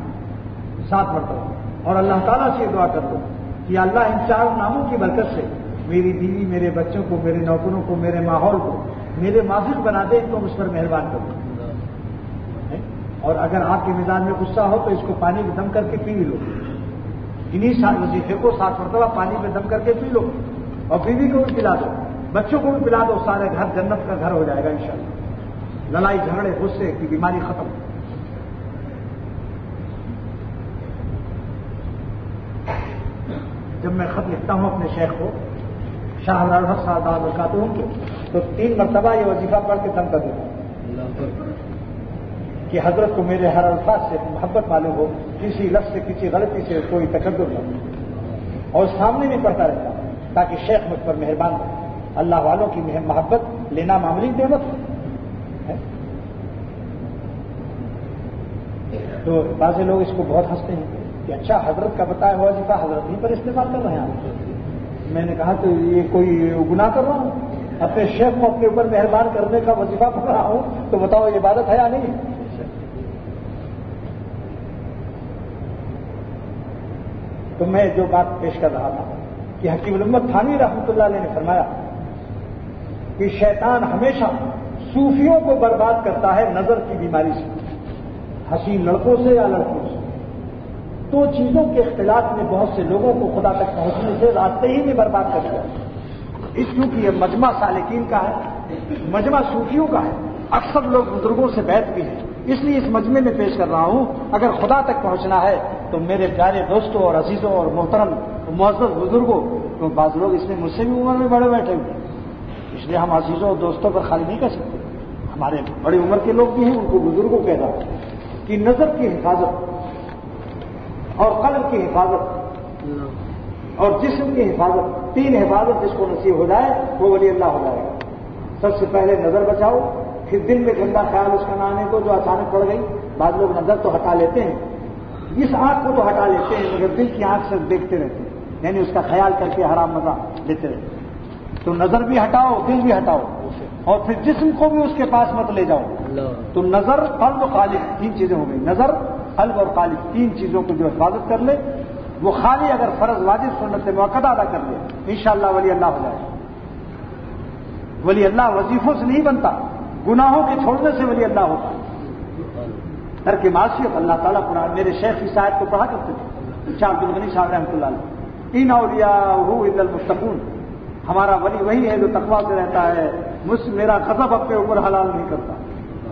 7 مرتبہ، اور اللہ تعالیٰ سے دعا کر دو کہ اللہ ان 4 ناموں کی برکت سے میری بیوی، میرے بچوں کو، میرے نوکروں کو، میرے ماحول کو میرے ماضر بنا دے، تو اس پر مہربان کر دو۔ اور اگر آپ کے میدان میں غصہ ہو تو اس کو پانی میں دم کر کے پی لو، انہیں 7 وظیفے کو 7 مرتبہ پانی میں دم کر کے پی لو، اور بیوی کو بھی پلا دو، بچوں کو بھی پلا دو، سارے گھر جنت کا گھر ہو جائے گا انشاءاللہ، لڑائی جھگڑے غصے کی بیماری ختم۔ جب میں خط لکھتا ہوں اپنے شیخ کو شاہ الحق صاحب برکاتہ کو، تو 3 مرتبہ یہ وظیفہ پڑھ کے دم کر دیتا ہوں کہ حضرت کو میرے ہر الفاظ سے محبت معلوم ہو، کسی لفظ سے کسی غلطی سے کوئی تکبر نہ ہو، اور سامنے بھی پڑھتا رہتا تاکہ شیخ مجھ پر مہربان ہو۔ اللہ والوں کی محبت لینا معمولی نعمت ہے، تو بعض لوگ اس کو بہت ہنستے ہیں کہ اچھا حضرت کا بتایا ہوا وظیفہ حضرت ہی پر استعمال کر رہے ہیں۔ میں نے کہا تو یہ کوئی گناہ کر رہا ہوں؟ اپنے شیخ کو اپنے اوپر مہربان کرنے کا وظیفہ پڑھ رہا ہوں، تو بتاؤ یہ عبادت ہے یا نہیں؟ تو میں جو بات پیش کر رہا تھا کہ حکیم الامت تھانوی رحمۃ اللہ علیہ نے فرمایا کہ شیطان ہمیشہ صوفیوں کو برباد کرتا ہے نظر کی بیماری سے، حسین لڑکوں سے یا لڑکیوں سے۔ 2 چیزوں کے اختلاط میں بہت سے لوگوں کو خدا تک پہنچنے سے راستے ہی میں برباد کر دیا، اس کیونکہ یہ مجمع سالکین کا ہے، مجمع صوفیوں کا ہے، اکثر لوگ بزرگوں سے بیعت بھی ہیں، اس لیے اس مجمع میں پیش کر رہا ہوں۔ اگر خدا تک پہنچنا ہے تو میرے پیارے دوستوں اور عزیزوں اور محترم معزز بزرگوں، تو بعض لوگ اس میں مجھ سے بھی عمر میں بڑے بیٹھے ہوئے، اس لیے ہم عزیزوں اور دوستوں پر خالی نہیں کر سکتے، ہمارے بڑی عمر کے لوگ بھی ہیں، ان کو بزرگوں کہہ رہا ہوں کہ نظر کی حفاظت اور قلب کی حفاظت اور جسم کی حفاظت، 3 حفاظت جس کو نصیب ہو جائے وہ ولی اللہ ہو جائے گا۔ سب سے پہلے نظر بچاؤ، پھر دل میں گندا خیال اس کا نہ آنے کو جو اچانک پڑ گئی۔ بعض لوگ نظر تو ہٹا لیتے ہیں، اس آنکھ کو تو ہٹا لیتے ہیں مگر دل کی آنکھ سے دیکھتے رہتے ہیں، یعنی اس کا خیال کر کے حرام مزہ لیتے رہتے ہیں۔ تو نظر بھی ہٹاؤ، دل بھی ہٹاؤ، اور پھر جسم کو بھی اس کے پاس مت لے جاؤ۔ تو نظر، قلب و قالب، 3 چیزیں ہو گئی، نظر، قلب اور قالب، 3 چیزوں کو جو حفاظت کر لے وہ خالی اگر فرض واجب سنت موقع ادا کر لے انشاءاللہ ولی اللہ ہو جائے۔ ولی اللہ وظیفوں سے نہیں بنتا، گناہوں کے چھوڑنے سے ولی اللہ ہوتا ہے۔ ترک معصیت، اللہ تعالیٰ قرآن، میرے شیخ کی شاید کو پڑھا کرتے تھے شاہ عبد الغنی صاحب رحمۃ اللہ علیہ، ان اولیاءہ الا المتقون، ہمارا ولی وہی ہے جو تقویٰ سے رہتا ہے، میرا غضب اپنے اوپر حلال نہیں کرتا۔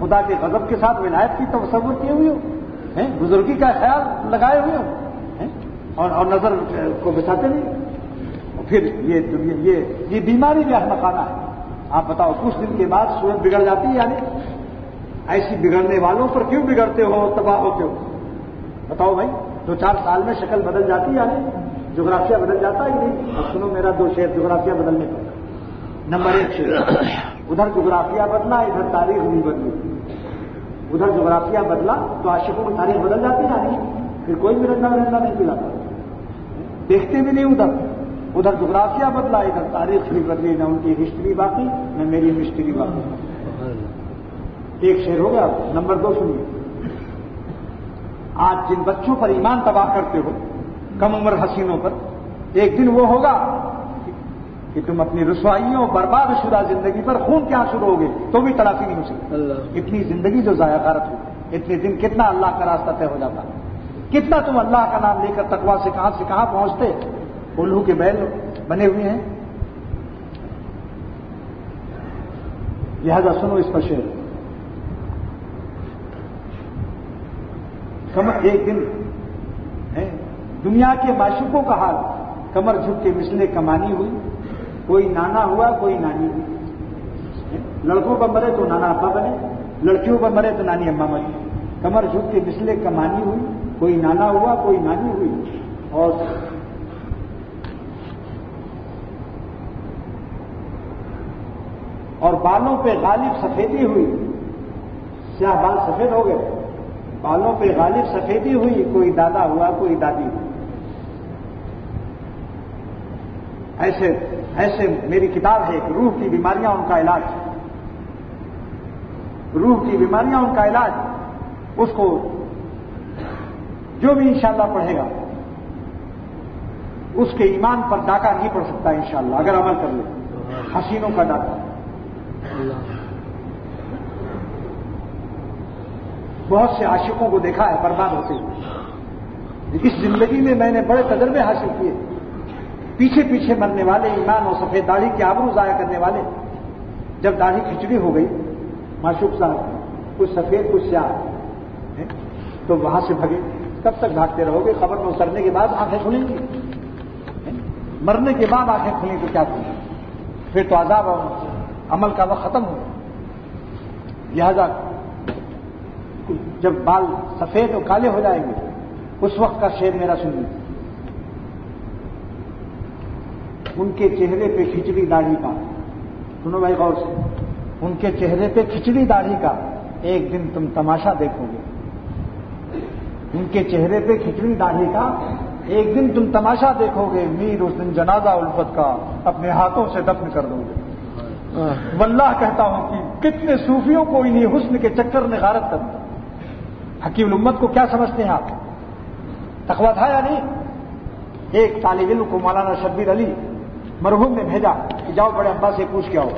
خدا کے غضب کے ساتھ ولایت کی تصور کیے ہوئے ہو، بزرگی کا خیال لگائے ہوئے ہو، اور نظر کو بچاتے نہیں۔ پھر یہ بیماری بھی احمقانہ ہے۔ آپ بتاؤ کچھ دن کے بعد صورت بگڑ جاتی ہے، یعنی ایسی بگڑنے والوں پر کیوں بگڑتے ہو، تباہ ہوتے ہو؟ بتاؤ بھائی، 2-4 سال میں شکل بدل جاتی ہے، یعنی جغرافیہ بدل جاتا ہے نہیں؟ اب سنو میرا 2 شعر جغرافیہ بدلنے کا۔ نمبر 1 شعر، ادھر جغرافیہ بدلا ادھر تاریخ نہیں بدلی، ادھر جغرافیہ بدلا تو عاشقوں کی تاریخ بدل جاتی ہے، یعنی پھر کوئی مرندہ نہیں پلاتا، دیکھتے بھی نہیں ادھر جغرافیہ بدلا ادھر تاریخ نہیں بدلی، نہ ان کی ہسٹری باقی نہ میری ہسٹری باقی۔ ایک شعر ہو گیا۔ نمبر 2 سنیے، آج جن بچوں پر ایمان تباہ کرتے ہو کم عمر حسینوں پر، ایک دن وہ ہوگا کہ تم اپنی رسوائیوں برباد شدہ زندگی پر خون کے آنسو رو گے تو بھی تلافی نہیں ہو سکتی۔ اتنی زندگی جو ضائع غارت ہو، اتنے دن کتنا اللہ کا راستہ طے ہو جاتا، کتنا تم اللہ کا نام لے کر تقویٰ سے کہاں پہنچتے، الہو کے بیل بنے ہوئے ہیں۔ لہذا سنو اس پر شعر، ایک دن دنیا کے معشوقوں کا حال، کمر جھک کے مثلے کمانی ہوئی، کوئی نانا ہوا کوئی نانی ہوئی، لڑکوں پر مرے تو نانا ابا بنے، لڑکیوں پر مرے تو نانی اماں بنے، کمر جھک کے مثلے کمانی ہوئی، کوئی نانا ہوا کوئی نانی ہوئی، اور بالوں پہ غالب سفیدی ہوئی، سیاہ بال سفید ہو گئے، بالوں پہ غالب سفیدی ہوئی، کوئی دادا ہوا کوئی دادی ہوئی۔ ایسے میری کتاب ہے کہ روح کی بیماریاں ان کا علاج، روح کی بیماریاں ان کا علاج، اس کو جو بھی انشاءاللہ پڑھے گا اس کے ایمان پر ڈاکہ نہیں پڑ سکتا انشاءاللہ اگر عمل کر لے، حسینوں کا ڈاکہ۔ بہت سے عاشقوں کو دیکھا ہے برباد ہوتے ہوئے، اس زندگی میں میں نے بڑے تجربے حاصل کیے، پیچھے پیچھے مرنے والے، ایمان اور سفید داڑھی کے آبرو ضائع کرنے والے، جب داڑھی کھچڑی ہو گئی معشوق صاحب، کچھ سفید کچھ سیاہ، تو وہاں سے بھگے۔ کب تک بھاگتے رہو گے؟ خبر میں اترنے کے بعد آنکھیں کھلیں گی، مرنے کے بعد آنکھیں کھلیں تو کیا کھلیں؟ پھر تو عذاب اور عمل کا وقت ختم ہو۔ لہذا جب بال سفید اور کالے ہو جائیں گے اس وقت کا شعر میرا سنیے، ان کے چہرے پہ کھچڑی داڑھی کا، سنو بھائی غور سے، ان کے چہرے پہ کھچڑی داڑھی کا ایک دن تم تماشا دیکھو گے، ان کے چہرے پہ کھچڑی داڑھی کا ایک دن تم تماشا دیکھو گے، میر اس دن جنازہ الفت کا اپنے ہاتھوں سے دفن کر دو گے۔ واللہ کہتا ہوں کہ کتنے صوفیوں کو انہی حسن کے چکر نے غارت کر دیا۔ حکیم الامت کو کیا سمجھتے ہیں آپ؟ تقویٰ تھا یا نہیں؟ ایک طالب علم کو مولانا شبیر علی مرحوم نے بھیجا کہ جاؤ بڑے ابا سے پوچھ کے آؤ،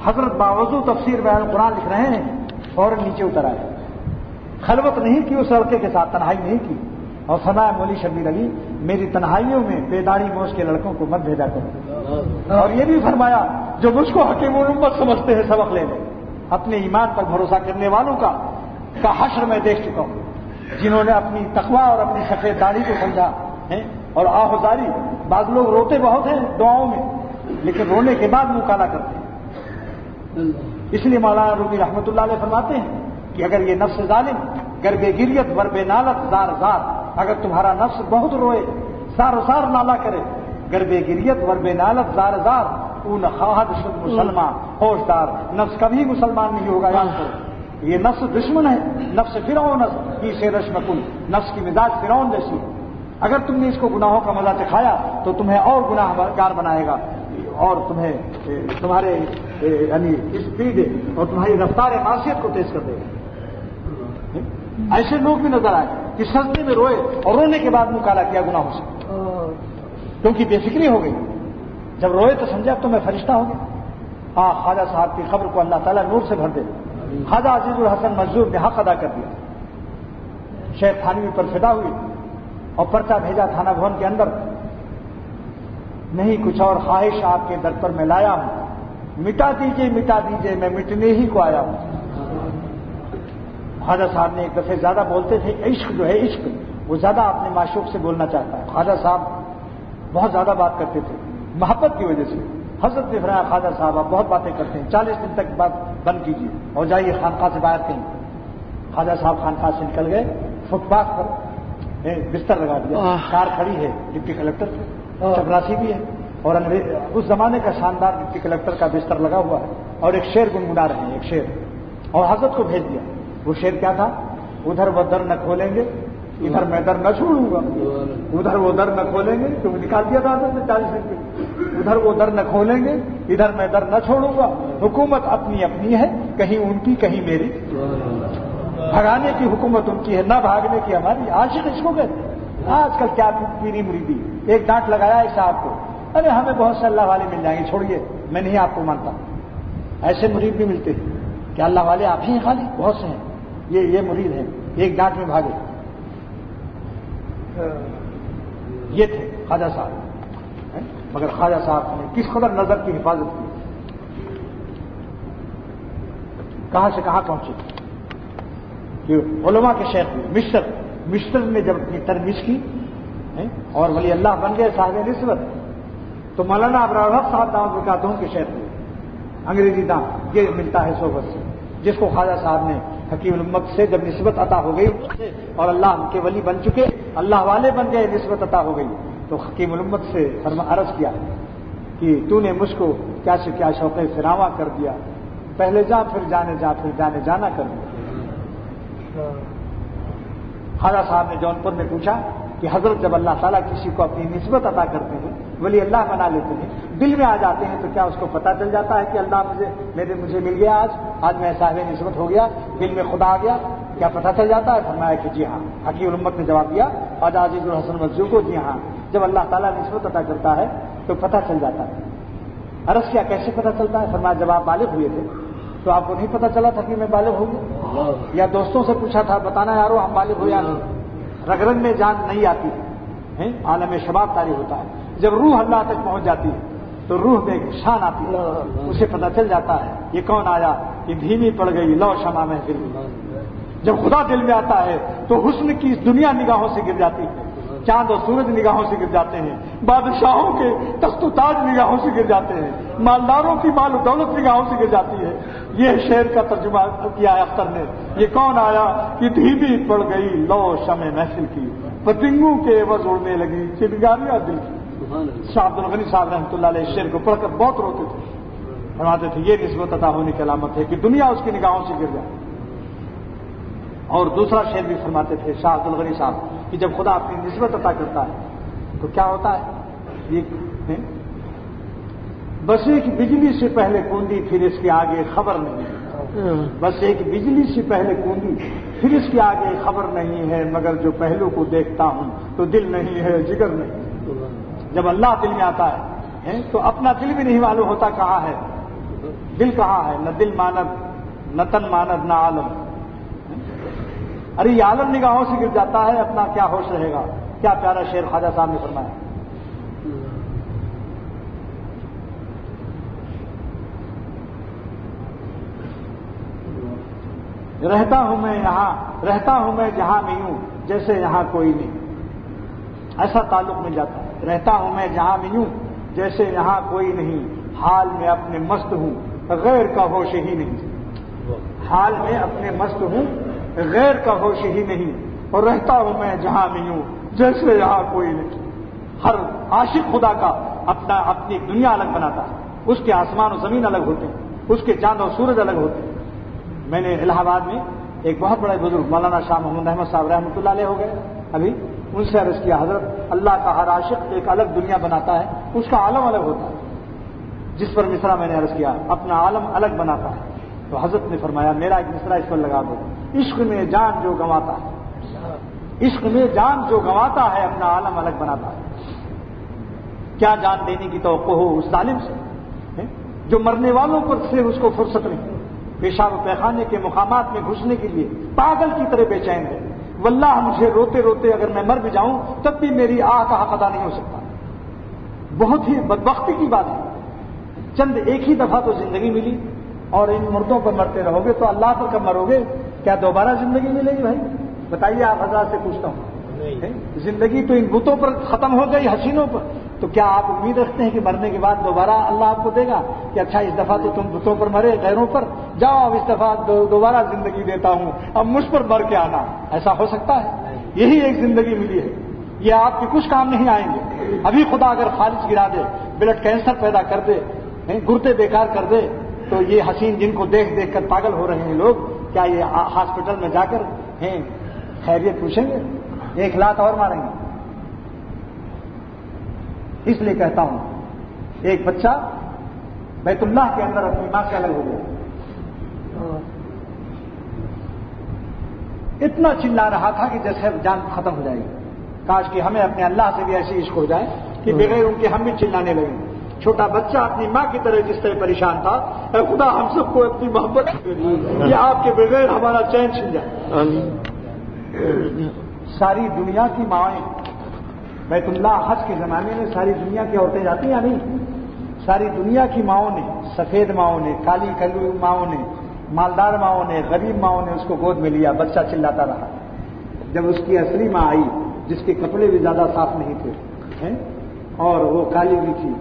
حضرت باوضو تفسیر بیان قرآن لکھ رہے ہیں، فوراً نیچے اتر آئے، خلوت نہیں کی اس لڑکے کے ساتھ، تنہائی نہیں کی، اور فرمایا مولوی شبیر علی میری تنہائیوں میں بے داڑھی موچھ کے لڑکوں کو مت بھیجا کرو، اور یہ بھی فرمایا جو مجھ کو حکیم الامت سمجھتے ہیں سبق لے لیں، اپنے ایمان پر بھروسہ کرنے والوں کا حشر میں دیکھ چکا ہوں، جنہوں نے اپنی تقویٰ اور اپنی سفید داڑھی کو سمجھا ہے، اور آہوزاری، بعض لوگ روتے بہت ہیں دعاؤں میں لیکن رونے کے بعد منہ کالا کرتے ہیں۔ اس لیے مولانا رومی رحمۃ اللہ علیہ فرماتے ہیں کہ اگر یہ نفس ظالم گرب گریت ورب نالت زار زار، اگر تمہارا نفس بہت روئے، سار سار نالا کرے، گرب گریت ورب نالت زار زار، اون خواہد شد مسلمان ہوشدار، نفس کبھی مسلمان نہیں ہوگا، یاد کرو یہ نفس دشمن ہے، نفس فرعون کی سے رشم کن، نفس کی مزاج فرعون جیسی ہے، اگر تم نے اس کو گناہوں کا مزہ چکھایا تو تمہیں اور گناہ گار بنائے گا، اور تمہیں تمہارے یعنی اسپیڈ اور تمہاری رفتار معصیت کو تیز کر دے گا۔ ایسے لوگ بھی نظر آئے کہ سجدے میں روئے اور رونے کے بعد منہ کالا کیا گناہوں سے، کیونکہ بے فکری ہو گئی، جب روئے تو سمجھا اب تو میں فرشتہ ہو گیا۔ خواجہ صاحب کی خبر کو اللہ تعالیٰ نور سے بھر دے، خواجہ عزیز الحسن مجذوب نے حق ادا کر دیا، شیخ تھانوی پر فدا ہوئی اور پرچہ بھیجا تھانہ بھون کے اندر، نہیں کچھ اور خواہش آپ کے در پر میں لایا ہوں، مٹا دیجئے میں مٹنے ہی کو آیا ہوں۔ خواجہ صاحب نے ایک دفعہ زیادہ بولتے تھے، عشق جو ہے عشق وہ زیادہ اپنے معشوق سے بولنا چاہتا ہے، خواجہ صاحب بہت زیادہ بات کرتے تھے محبت کی وجہ سے۔ حضرت نے فرمایا خواجہ صاحب آپ بہت باتیں کرتے ہیں، 40 دن تک بات بند کیجیے اور جائیے خانقاہ سے باہر کہیں۔ خواجہ صاحب خانقاہ سے نکل گئے، فٹ پاتھ پر بستر لگا دیا، کار کھڑی ہے، ڈپٹی کلکٹر چپراسی بھی ہے، اور اس زمانے کا شاندار ڈپٹی کلکٹر کا بستر لگا ہوا ہے، اور ایک شعر گنگنا رہے ہیں، ایک شعر، اور حضرت کو بھیج دیا۔ وہ شعر کیا تھا؟ ادھر وہ در نہ کھولیں گے ادھر میں در نہ چھوڑوں گا، ادھر وہ در نہ کھولیں گے، تو نکال دیا تھا حضرت نے 40 روپے، ادھر وہ در نہ کھولیں گے ادھر میں در نہ چھوڑوں گا، حکومت اپنی اپنی ہے، کہیں ان کی کہیں میری۔ بھگانے کی حکومت ان کی ہے، نہ بھاگنے کی ہماری۔ عاشق اس کو کہتے ہیں۔ آج کل کیا پیری مریدی، ایک ڈانٹ لگایا ایک صاحب کو، ارے ہمیں بہت سے اللہ والے مل جائیں گے، چھوڑیے میں نہیں آپ کو مانتا۔ ایسے مرید بھی ملتے ہیں کہ اللہ والے آپ ہی ہیں، خالی بہت سے ہیں، یہ مرید ہیں، ایک ڈانٹ میں بھاگے۔ یہ تھے خواجہ صاحب، مگر خواجہ صاحب نے کس قدر نظر کی حفاظت کی، کہاں سے کہاں پہنچے کہ علماء کے شیخ ہوئے۔ مصر نے جب اپنی ترمیز کی اور ولی اللہ بن گئے صاحب نسبت، تو مولانا ابرار الحق صاحب دامت برکاتہ کے شیخ ہوئے، انگریزی دام یہ ملتا ہے صحبت سے، جس کو خواجہ صاحب نے حکیم الامت سے جب نسبت عطا ہو گئی اور اللہ کے ولی بن چکے، اللہ والے بن گئے، نسبت عطا ہو گئی، تو حکیم الامت سے عرض کیا کہ تو نے مجھ کو کیا سے کیا شوق فراواں کر دیا، پہلے جا پھر جانے جا پھر جانے جانا کر دیا۔ خواجہ صاحب نے جونپور میں پوچھا کہ حضرت جب اللہ تعالیٰ کسی کو اپنی نسبت عطا کرتے ہیں، ولی اللہ بنا لیتے ہیں، دل میں آ جاتے ہیں، تو کیا اس کو پتہ چل جاتا ہے کہ اللہ مجھے مل گیا، آج میں صاحب نسبت ہو گیا، دل میں خدا آ گیا، کیا پتہ چل جاتا ہے؟ فرمایا کہ جی ہاں۔ حکیم الامت نے جواب دیا خواجہ عزیز الحسن مزدور کو، جی ہاں، جب اللہ تعالیٰ نسبت عطا کرتا ہے تو پتہ چل جاتا ہے۔ عرض کیا کیسے پتہ چلتا ہے؟ فرمایا جب آپ بالغ ہوئے تھے تو آپ کو نہیں پتہ چلا تھا کہ میں بالغ ہو گیا؟ یا دوستوں سے پوچھا تھا بتانا یارو ہم بالغ ہو یا نہیں؟ رگ رگ میں جان نہیں آتی ہے، عالم شباب طاری ہوتا ہے، جب روح اللہ تک پہنچ جاتی ہے تو روح میں ایک شان آتی ہے، اسے پتہ چل جاتا ہے یہ کون آیا، یہ دھیمی پڑ گئی لو شمع محفل میں۔ جب خدا دل میں آتا ہے تو حسن کی اس دنیا نگاہوں سے گر جاتی ہے، چاند و سورج نگاہوں سے گر جاتے ہیں، بادشاہوں کے تخت و تاج نگاہوں سے گر جاتے ہیں، مالداروں کی مال و دولت نگاہوں سے گر جاتی ہے۔ یہ شعر کا ترجمہ کیا ہے اختر نے، یہ کون آیا کہ دھیمی پڑ گئی لو شمع محفل کی، پتنگوں کے عوض اڑنے لگی چنگاریاں دل کی۔ شاہ عبد الغنی صاحب رحمۃ اللہ علیہ شعر کو پڑھ کر بہت روتے تھے، فرماتے تھے یہ نسبت عطا ہونے کی علامت ہے کہ دنیا اس کی نگاہوں سے گر جائے۔ اور دوسرا شعر بھی فرماتے تھے شاہ عبد الغنی صاحب کہ جب خدا اپنی نسبت عطا کرتا ہے تو کیا ہوتا ہے، یہ بس ایک بجلی سے پہلے کوندی پھر اس کے آگے خبر نہیں، بس ایک بجلی سے پہلے کوندی پھر اس کے آگے خبر نہیں ہے، مگر جو پہلو کو دیکھتا ہوں تو دل نہیں ہے جگر نہیں۔ جب اللہ دل میں آتا ہے تو اپنا دل بھی نہیں معلوم ہوتا کہاں ہے، دل کہاں ہے، نہ دل ماند نہ تن ماند نہ عالم۔ ارے یہ عالم نگاہوں سے گر جاتا ہے، اپنا کیا ہوش رہے گا۔ کیا پیارا شعر خواجہ صاحب نے فرمایا۔ رہتا ہوں میں جہاں میں یوں جیسے یہاں کوئی نہیں، ایسا تعلق مل جاتا ہے۔ رہتا ہوں میں جہاں میں یوں جیسے یہاں کوئی نہیں، حال میں اپنے مست ہوں غیر کا ہوش ہی نہیں، حال میں اپنے مست ہوں غیر کا ہوش ہی نہیں، اور رہتا ہوں میں جہاں میں یوں جیسے یہاں کوئی نہیں۔ ہر عاشق خدا کا اپنی دنیا الگ بناتا ہے، اس کے آسمان و زمین الگ ہوتے ہیں، اس کے چاند اور سورج الگ ہوتے ہیں۔ میں نے الہ آباد میں ایک بہت بڑے بزرگ مولانا شاہ محمد احمد صاحب رحمۃ اللہ علیہ ہو گئے ابھی، ان سے عرض کیا حضرت اللہ کا ہر عاشق ایک الگ دنیا بناتا ہے، اس کا عالم الگ ہوتا ہے۔ جس پر مصرع میں نے عرض کیا اپنا عالم الگ بناتا ہے، تو حضرت نے فرمایا میرا ایک مصرع اس پر لگا دو، عشق میں جان جو گنواتا ہے، عشق میں جان جو گنواتا ہے اپنا عالم الگ بناتا ہے۔ کیا جان دینے کی توقع ہو اس ظالم سے جو مرنے والوں پر سے اس کو فرصت نہیں، پیشاب و پیخانے کے مقامات میں گھسنے کے لیے پاگل کی طرح بے چین ہے۔ واللہ مجھے روتے روتے اگر میں مر بھی جاؤں تب بھی میری آہ کا حق ادا نہیں ہو سکتا۔ بہت ہی بدبختی کی بات ہے، چند ایک ہی دفعہ تو زندگی ملی اور ان مردوں پر مرتے رہو گے تو اللہ پر کب مرو گے؟ کیا دوبارہ زندگی ملے گی؟ بھائی بتائیے، آپ حضرات سے پوچھتا ہوں، زندگی تو ان بتوں پر ختم ہو گئی، حسینوں پر، تو کیا آپ امید رکھتے ہیں کہ مرنے کے بعد دوبارہ اللہ آپ کو دے گا کہ اچھا اس دفعہ تو تم بتوں پر مرے غیروں پر، جاؤ اب اس دفعہ دوبارہ زندگی دیتا ہوں، اب مجھ پر مر کے آنا؟ ایسا ہو سکتا ہے؟ یہی ایک زندگی ملی ہے، یہ آپ کے کچھ کام نہیں آئیں گے۔ ابھی خدا اگر فالج گرا دے، بلڈ کینسر پیدا کر دے، گردے بیکار کر دے، تو یہ حسین جن کو دیکھ دیکھ کر پاگل ہو رہے ہیں لوگ، کیا یہ ہاسپٹل میں جا کر خیریت پوچھیں گے؟ ایک لات اور ماریں گے۔ اس لیے کہتا ہوں ایک بچہ بیت اللہ کے اندر اپنی ماں سے الگ ہو گیا، اتنا چلا رہا تھا کہ جیسے جان ختم ہو جائے گی. کاش کہ ہمیں اپنے اللہ سے بھی ایسی عشق ہو جائے کہ بغیر ان کے ہم بھی چلانے لگیں. چھوٹا بچہ اپنی ماں کی طرح جس طرح پریشان تھا, اے خدا ہم سب کو اپنی محبت کہ آپ کے بغیر ہمارا چین چھن جائے. ساری دنیا کی مائیں بیت اللہ حج کے زمانے میں ساری دنیا کی عورتیں جاتی یا نہیں؟ ساری دنیا کی ماؤں نے, سفید ماؤں نے, کالی کلو ماؤں نے, مالدار ماؤں نے, غریب ماؤں نے اس کو گود میں لیا. بچہ چلاتا رہا. جب اس کی اصلی ماں آئی جس کے کپڑے بھی زیادہ صاف نہیں تھے اور وہ کالی بھی تھی,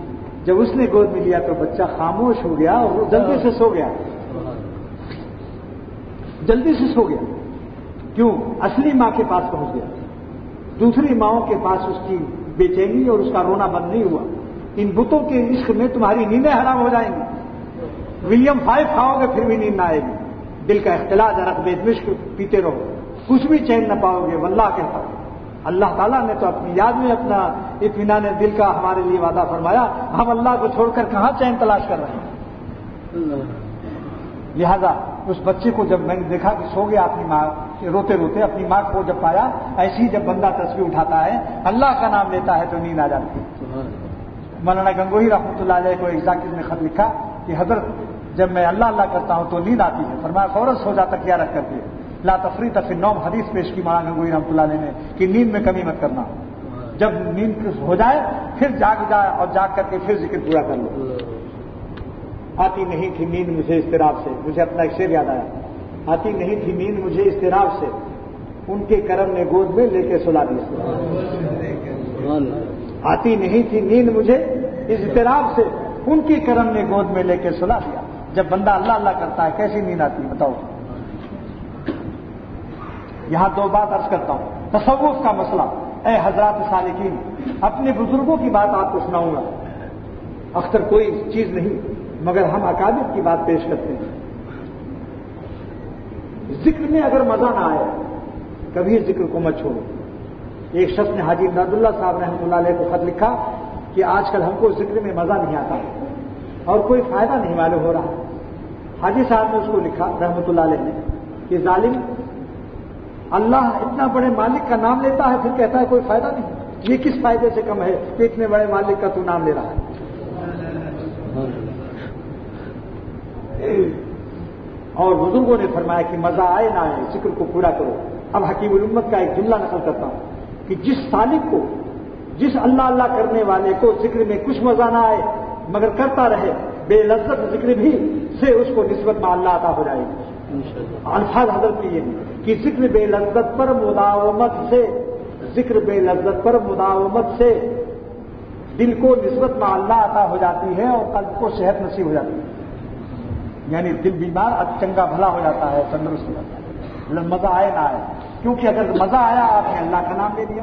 جب اس نے گود میں لیا تو بچہ خاموش ہو گیا اور وہ جلدی سے سو گیا. جلدی سے سو گیا. کیوں؟ اصلی ماں کے پاس پہنچ گیا. دوسری ماؤں کے پاس اس کی بے چینی اور اس کا رونا بند نہیں ہوا. ان بتوں کے عشق میں تمہاری نیندیں حرام ہو جائیں گی. ولیم 5 کھاؤ گے پھر بھی نیند نہ آئے گی. دل کا اختلاط رقبے مشک پیتے رہو, کچھ بھی چین نہ پاؤ گے. واللہ کہتا ہوں اللہ تعالیٰ نے تو اپنی یاد میں اپنا اطمینان دل کا ہمارے لیے وعدہ فرمایا. ہم اللہ کو چھوڑ کر کہاں چین تلاش کر رہے ہیں؟ لہذا اس بچے کو جب میں نے دیکھا کہ سو گیا اپنی ماں, روتے روتے اپنی ماں کو جب پایا, ایسے ہی جب بندہ تسبیح اٹھاتا ہے اللہ کا نام لیتا ہے تو نیند آ جاتی ہے. مولانا گنگوہی رحمۃ اللہ علیہ کو ایک ذاکر نے خط لکھا کہ حضرت جب میں اللہ اللہ کرتا ہوں تو نیند آتی ہے. فرمایا فوراً سو جاتا کیا رکھ کر کے. لا تفریط فی النوم حدیث پیش کی مولانا گنگوہی رحمۃ اللہ علیہ نے کہ نیند میں کمی مت کرنا. جب نیند ہو جائے پھر جاگ جائے اور جاگ کر کے پھر ذکر پورا کر لو. آتی نہیں تھی نیند مجھے اضطراب سے. مجھے اپنا ایک شعر یاد آیا. آتی نہیں تھی نیند مجھے اضطراب سے, ان کے کرم نے گود میں لے کے سلا دیا. آتی نہیں تھی نیند مجھے اضطراب سے, ان کے کرم نے گود میں لے کے سلا دیا. جب بندہ اللہ اللہ کرتا ہے کیسی نیند آتی ہے بتاؤ. یہاں 2 بات عرض کرتا ہوں. تصوف کا مسئلہ. اے حضرات سالکین, اپنے بزرگوں کی بات آپ کو سناؤں گا. اختر کوئی چیز نہیں مگر ہم اکابر کی بات پیش کرتے ہیں. ذکر میں اگر مزہ نہ آئے کبھی ذکر کو مت چھوڑو. ایک شخص نے حاجی امداد اللہ صاحب رحمۃ اللہ علیہ کو خط لکھا کہ آج کل ہم کو ذکر میں مزہ نہیں آتا اور کوئی فائدہ نہیں معلوم ہو رہا. حاجی صاحب نے اس کو لکھا رحمۃ اللہ علیہ نے کہ ظالم, اللہ اتنا بڑے مالک کا نام لیتا ہے پھر کہتا ہے کوئی فائدہ نہیں. یہ کس فائدے سے کم ہے کہ اتنے بڑے مالک کا تو نام لے رہا ہے. اور بزرگوں نے فرمایا کہ مزہ آئے نہ آئے ذکر کو پورا کرو. اب حکیم الامت کا ایک جملہ نقل کرتا ہوں کہ جس سالک کو, جس اللہ اللہ کرنے والے کو ذکر میں کچھ مزہ نہ آئے مگر کرتا رہے, بے لذت ذکر بھی سے اس کو نسبت میں اللہ عطا ہو جائے گی. الفاظ حضرت کی یہ کہ ذکر بے لذت پر مداومت سے, ذکر بے لذت پر مداومت سے دل کو نسبت میں اللہ عطا ہو جاتی ہے اور قلب کو صحت نصیب ہو جاتی ہے. یعنی دل بیمار چنگا بھلا ہو جاتا ہے, تندرست ہو جاتا ہے. مزہ آئے نہ آئے, کیونکہ اگر مزہ آیا آپ نے اللہ کا نام لے دیا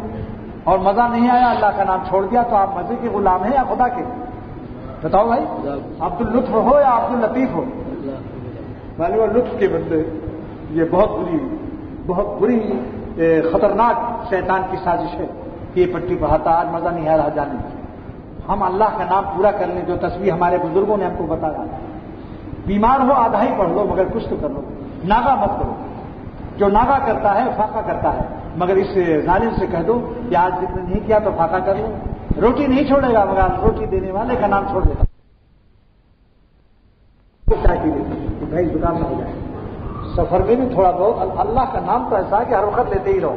اور مزہ نہیں آیا اللہ کا نام چھوڑ دیا تو آپ مزے کے غلام ہیں یا خدا کے؟ بتاؤ بھائی, عبد اللطف ہو یا عبد اللطیف ہو؟ وہ لطف کے بندے. یہ بہت بری خطرناک شیطان کی سازش ہے کہ یہ پٹی پڑھاتا آج مزہ نہیں آ رہا جانے. ہم اللہ کا نام پورا کر لیں جو تسبیح ہمارے بزرگوں نے ہم کو بتایا. بیمار ہو آدھا ہی پڑھ لو مگر کچھ تو کر لو. ناغا مت کرو. جو ناغا کرتا ہے فاقہ کرتا ہے, مگر اس ظالم سے کہہ دو کہ آج ذکر نہیں کیا تو فاقہ کر لو. روٹی نہیں چھوڑے گا مگر روٹی دینے والے کا نام چھوڑ دیتا. بھائی دکان میں ہو جائے. سفر میں بھی تھوڑا بہت اللہ کا نام تو ایسا ہے کہ ہر وقت لیتے ہی رہو,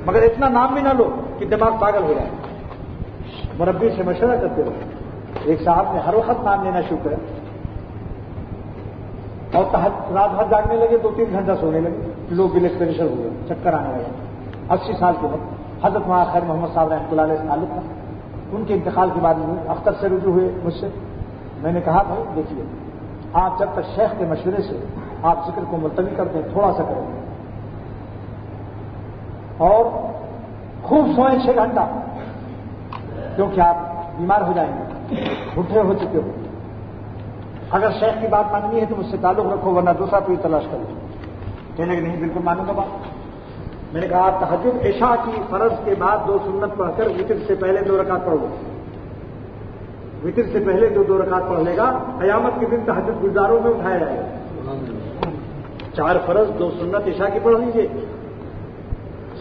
مگر اتنا نام بھی نہ لو کہ دماغ پاگل ہو جائے. مربی سے مشورہ کرتے رہو. ایک صاحب نے ہر وقت نام لینا شروع کیا اور رات بھر جاگنے لگے, 2-3 گھنٹہ سونے لگے. لو بلڈ پریشر ہو گئے, چکر آنے لگے. 80 سال کے وقت حضرت وہاں خیر محمد صاحب رحمۃ اللہ علیہ سے تعلق تھا. ان کے انتقال کے بعد اختر سے رجوع ہوئے مجھ سے. میں نے کہا بھائی دیکھیے, آپ جب تک شیخ کے مشورے سے آپ ذکر کو ملتوی کرتے ہیں تھوڑا سا کریں اور خوب سوئیں 6 گھنٹہ, کیونکہ آپ بیمار ہو جائیں گے, بھٹھے ہو چکے ہو. اگر شیخ کی بات ماننی ہے تو مجھ سے تعلق رکھو ورنہ دوسرا کوئی تلاش کرو. کہنے کہ نہیں بالکل مانوں گا بات. میں نے کہا تہجد عشاء کی فرض کے بعد 2 سنت پڑھ کر وتر سے پہلے 2 رکعت پڑھو. وتر سے پہلے 2 رکعت پڑھ لے گا, قیامت کے دن تہجد گزاروں میں اٹھایا جائے گا. 4 فرض 2 سنت عشاء کی پڑھ لیجیے,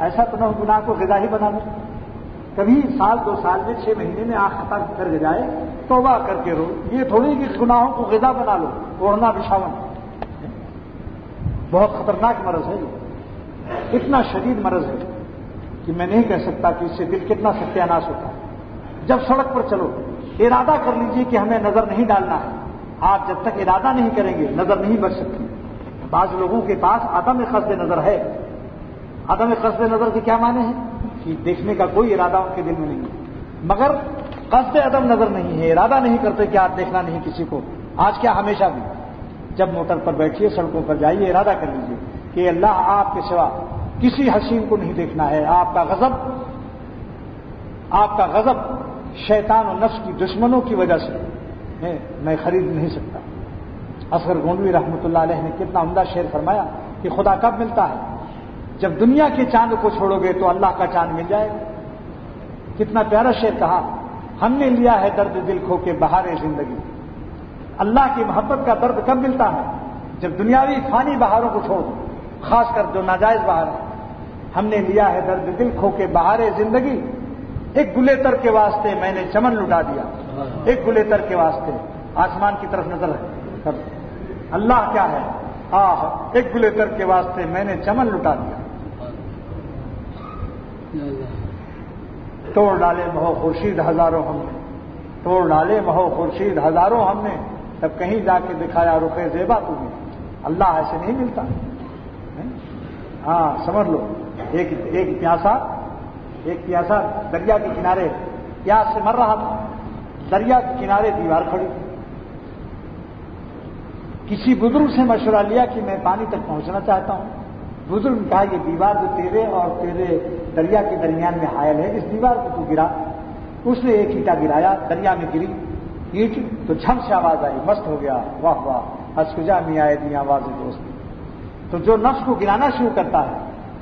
ایسا تو نہ ہو گناہ کو غذا ہی بنا لو. کبھی سال 2 سال میں 6 مہینے میں آنکھ خطا کر جائے توبہ کر کے رو. یہ تھوڑی کہ گناہوں کو غذا بنا لو. اوڑھنا بچھاونا بہت خطرناک مرض ہے. اتنا شدید مرض ہے کہ میں نہیں کہہ سکتا کہ اس سے دل کتنا ستیاناش ہوتا ہے. جب سڑک پر چلو ارادہ کر لیجئے کہ ہمیں نظر نہیں ڈالنا ہے. آپ جب تک ارادہ نہیں کریں گے نظر نہیں بچ سکتی. بعض لوگوں کے پاس عدم قصد نظر ہے. عدم قصد نظر کے کیا معنی ہے کہ دیکھنے کا کوئی ارادہ ان کے دل میں نہیں ہے, مگر قصد عدم نظر نہیں ہے. ارادہ نہیں کرتے کہ آپ دیکھنا نہیں کسی کو. آج کیا ہمیشہ بھی جب موٹر پر بیٹھیے سڑکوں پر جائیے ارادہ کر لیجئے کہ اللہ آپ کے سوا کسی حسین کو نہیں دیکھنا ہے. آپ کا غضب شیطان و نفس کی دشمنوں کی وجہ سے میں خرید نہیں سکتا. اصغر گونڈوی رحمۃ اللہ علیہ نے کتنا عمدہ شعر فرمایا کہ خدا کب ملتا ہے؟ جب دنیا کے چاند کو چھوڑو گے تو اللہ کا چاند مل جائے گا. کتنا پیارا شعر کہا. ہم نے لیا ہے درد دل کھو کے بہار زندگی. اللہ کی محبت کا درد کب ملتا ہے؟ جب دنیاوی فانی بہاروں کو چھوڑ دو, خاص کر جو ناجائز بہار ہے. ہم نے لیا ہے درد دل کھو کے بہار زندگی. ایک گلے تر کے واسطے میں نے چمن لٹا دیا. ایک گلے تر کے واسطے. آسمان کی طرف نظر ہے. اللہ کیا ہے؟ ایک گلے تر کے واسطے میں نے چمن لٹا دیا. توڑ ڈالے مہو خورشید ہزاروں ہم نے. توڑ ڈالے مہو خورشید ہزاروں ہم نے. تب کہیں جا کے دکھایا رخ زیبا تمہیں. اللہ ایسے نہیں ملتا. سمجھ لو. ایک پیاسا دریا کے کنارے پیاس سے مر رہا تھا. دریا کے کنارے دیوار کھڑی تھی. کسی بزرگ سے مشورہ لیا کہ میں پانی تک پہنچنا چاہتا ہوں. بزرگ نے کہا یہ دیوار جو تیرے اور تیرے دریا کے درمیان میں حائل ہے, اس دیوار کو تو گرا. اس نے ایک اینٹا گرایا, دریا میں گری اینٹ تو جھم سے آواز آئی. مست ہو گیا. واہ واہ اسکجا میں آئے دی آواز دوست. تو جو نفس کو گرانا شروع کرتا ہے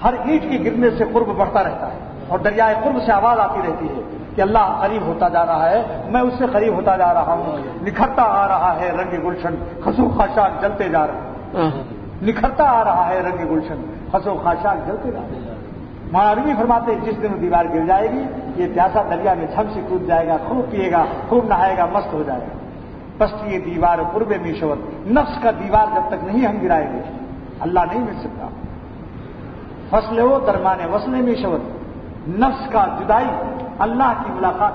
ہر اینٹ کے گرنے سے قرب بڑھتا رہتا ہے اور دریائے قرب سے آواز آتی رہتی ہے کہ اللہ قریب ہوتا جا رہا ہے, میں اس سے قریب ہوتا جا رہا ہوں. نکھرتا آ رہا ہے رنگ گلشن خسو خاشاک جلتے جا رہے ہیں. نکھرتا آ رہا ہے رنگ گلشن خسو خاشاک جلتے جا رہے ہیں. مولوی فرماتے ہیں جس دن دیوار گر جائے گی یہ پیاسا دریا میں جھم سے کود جائے گا, خوب پیے گا, خوب نہائے گا, مست ہو جائے گا. بس یہ دیوار قرب میشوت. نفس کا دیوار جب تک نہیں ہم گرائیں گے اللہ نہیں مل سکتا. فصل ہو درمان وصل میشوت. نفس کا جدائی اللہ کی ملاقات.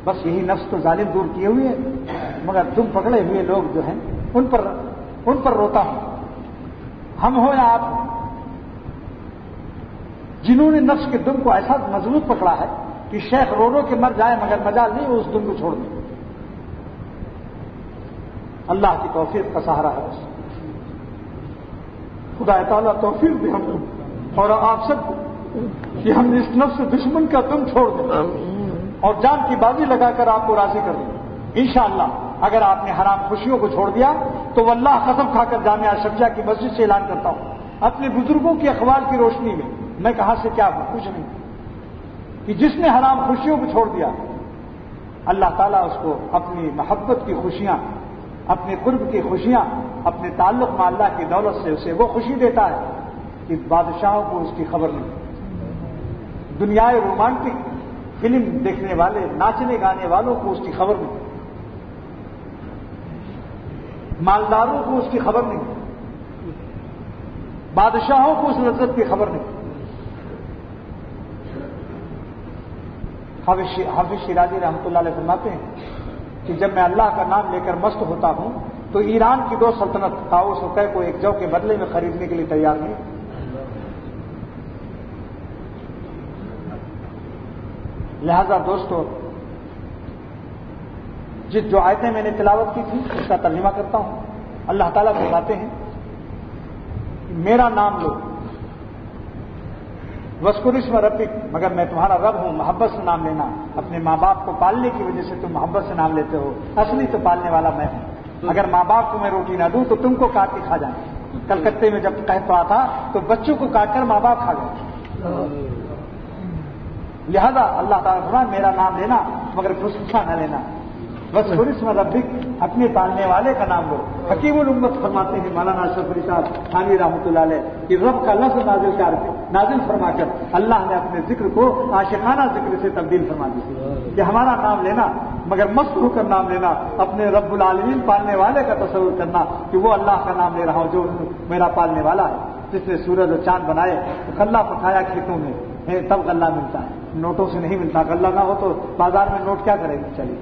بس یہی نفس تو ظالم دور کیے ہوئے ہیں, مگر تم پکڑے ہوئے لوگ جو ہیں ان پر روتا ہوں. ہم ہو یا آپ جنہوں نے نفس کے دم کو ایسا مضبوط پکڑا ہے کہ شیخ رو رو کے مر جائے مگر مجال نہیں وہ اس دم کو چھوڑ دیں. اللہ کی توفیق کا سہارا ہے. خدا تعالیٰ توفیق دے ہم کو اور آپ سب کو کہ ہم نے اس نفس دشمن کا دم چھوڑ دیں اور جان کی بازی لگا کر آپ کو راضی کر دیں. انشاءاللہ اگر آپ نے حرام خوشیوں کو چھوڑ دیا تو واللہ قسم کھا کر جامعہ شفیہ کی مسجد سے اعلان کرتا ہوں اپنے بزرگوں کے اقوال کی روشنی میں کہاں سے کیا ہوں کچھ نہیں, کہ جس نے حرام خوشیوں کو چھوڑ دیا اللہ تعالیٰ اس کو اپنی محبت کی خوشیاں, اپنے قرب کی خوشیاں, اپنے تعلق میں اللہ کی دولت سے اسے وہ خوشی دیتا ہے کہ بادشاہوں کو اس کی خبر نہیں. دنیا رومانٹک فلم دیکھنے والے ناچنے گانے والوں کو اس کی خبر نہیں. مالداروں کو اس کی خبر نہیں. بادشاہوں کو اس لذت کی خبر نہیں. حافظ شیرازی رحمۃ اللہ علیہ فرماتے ہیں کہ جب میں اللہ کا نام لے کر مست ہوتا ہوں تو ایران کی 2 سلطنت طاؤس و قے کو ایک جو کے بدلے میں خریدنے کے لیے تیار نہیں. لہذا دوستو جو آیتیں میں نے تلاوت کی تھی اس کا ترجمہ کرتا ہوں. اللہ تعالیٰ فرماتے ہیں کہ میرا نام لو وذکر اسم ربک, مگر میں تمہارا رب ہوں. محبت سے نام لینا. اپنے ماں باپ کو پالنے کی وجہ سے تم محبت سے نام لیتے ہو, اصلی تو پالنے والا میں ہوں. اگر ماں باپ کو میں روٹی نہ دوں تو تم کو کاٹ کے کھا جائیں. کلکتے میں جب قحط پڑا تھا تو بچوں کو کاٹ کر ماں باپ کھا گئے. لہذا اللہ تعالیٰ فرمایا میرا نام لینا مگر گھسا نہ لینا. بس اسم ربک, اپنے پالنے والے کا نام لو. حکیم الامت فرماتے ہیں مولانا اشرف علی صاحب تھانوی رحمۃ اللہ علیہ کہ رب کا لفظ نازل فرما کر اللہ نے اپنے ذکر کو عاشقانہ ذکر سے تبدیل فرما دیا کہ ہمارا نام لینا مگر مست ہو کر نام لینا، اپنے رب العالمین پالنے والے کا تصور کرنا کہ وہ اللہ کا نام لے رہا ہوں جو میرا پالنے والا ہے، جس نے سورج اور چاند بنائے، غلہ پکایا کھیتوں میں تب غلہ ملتا ہے، نوٹوں سے نہیں ملتا۔ غلہ نہ ہو تو بازار میں نوٹ کیا کرے گی چلیے،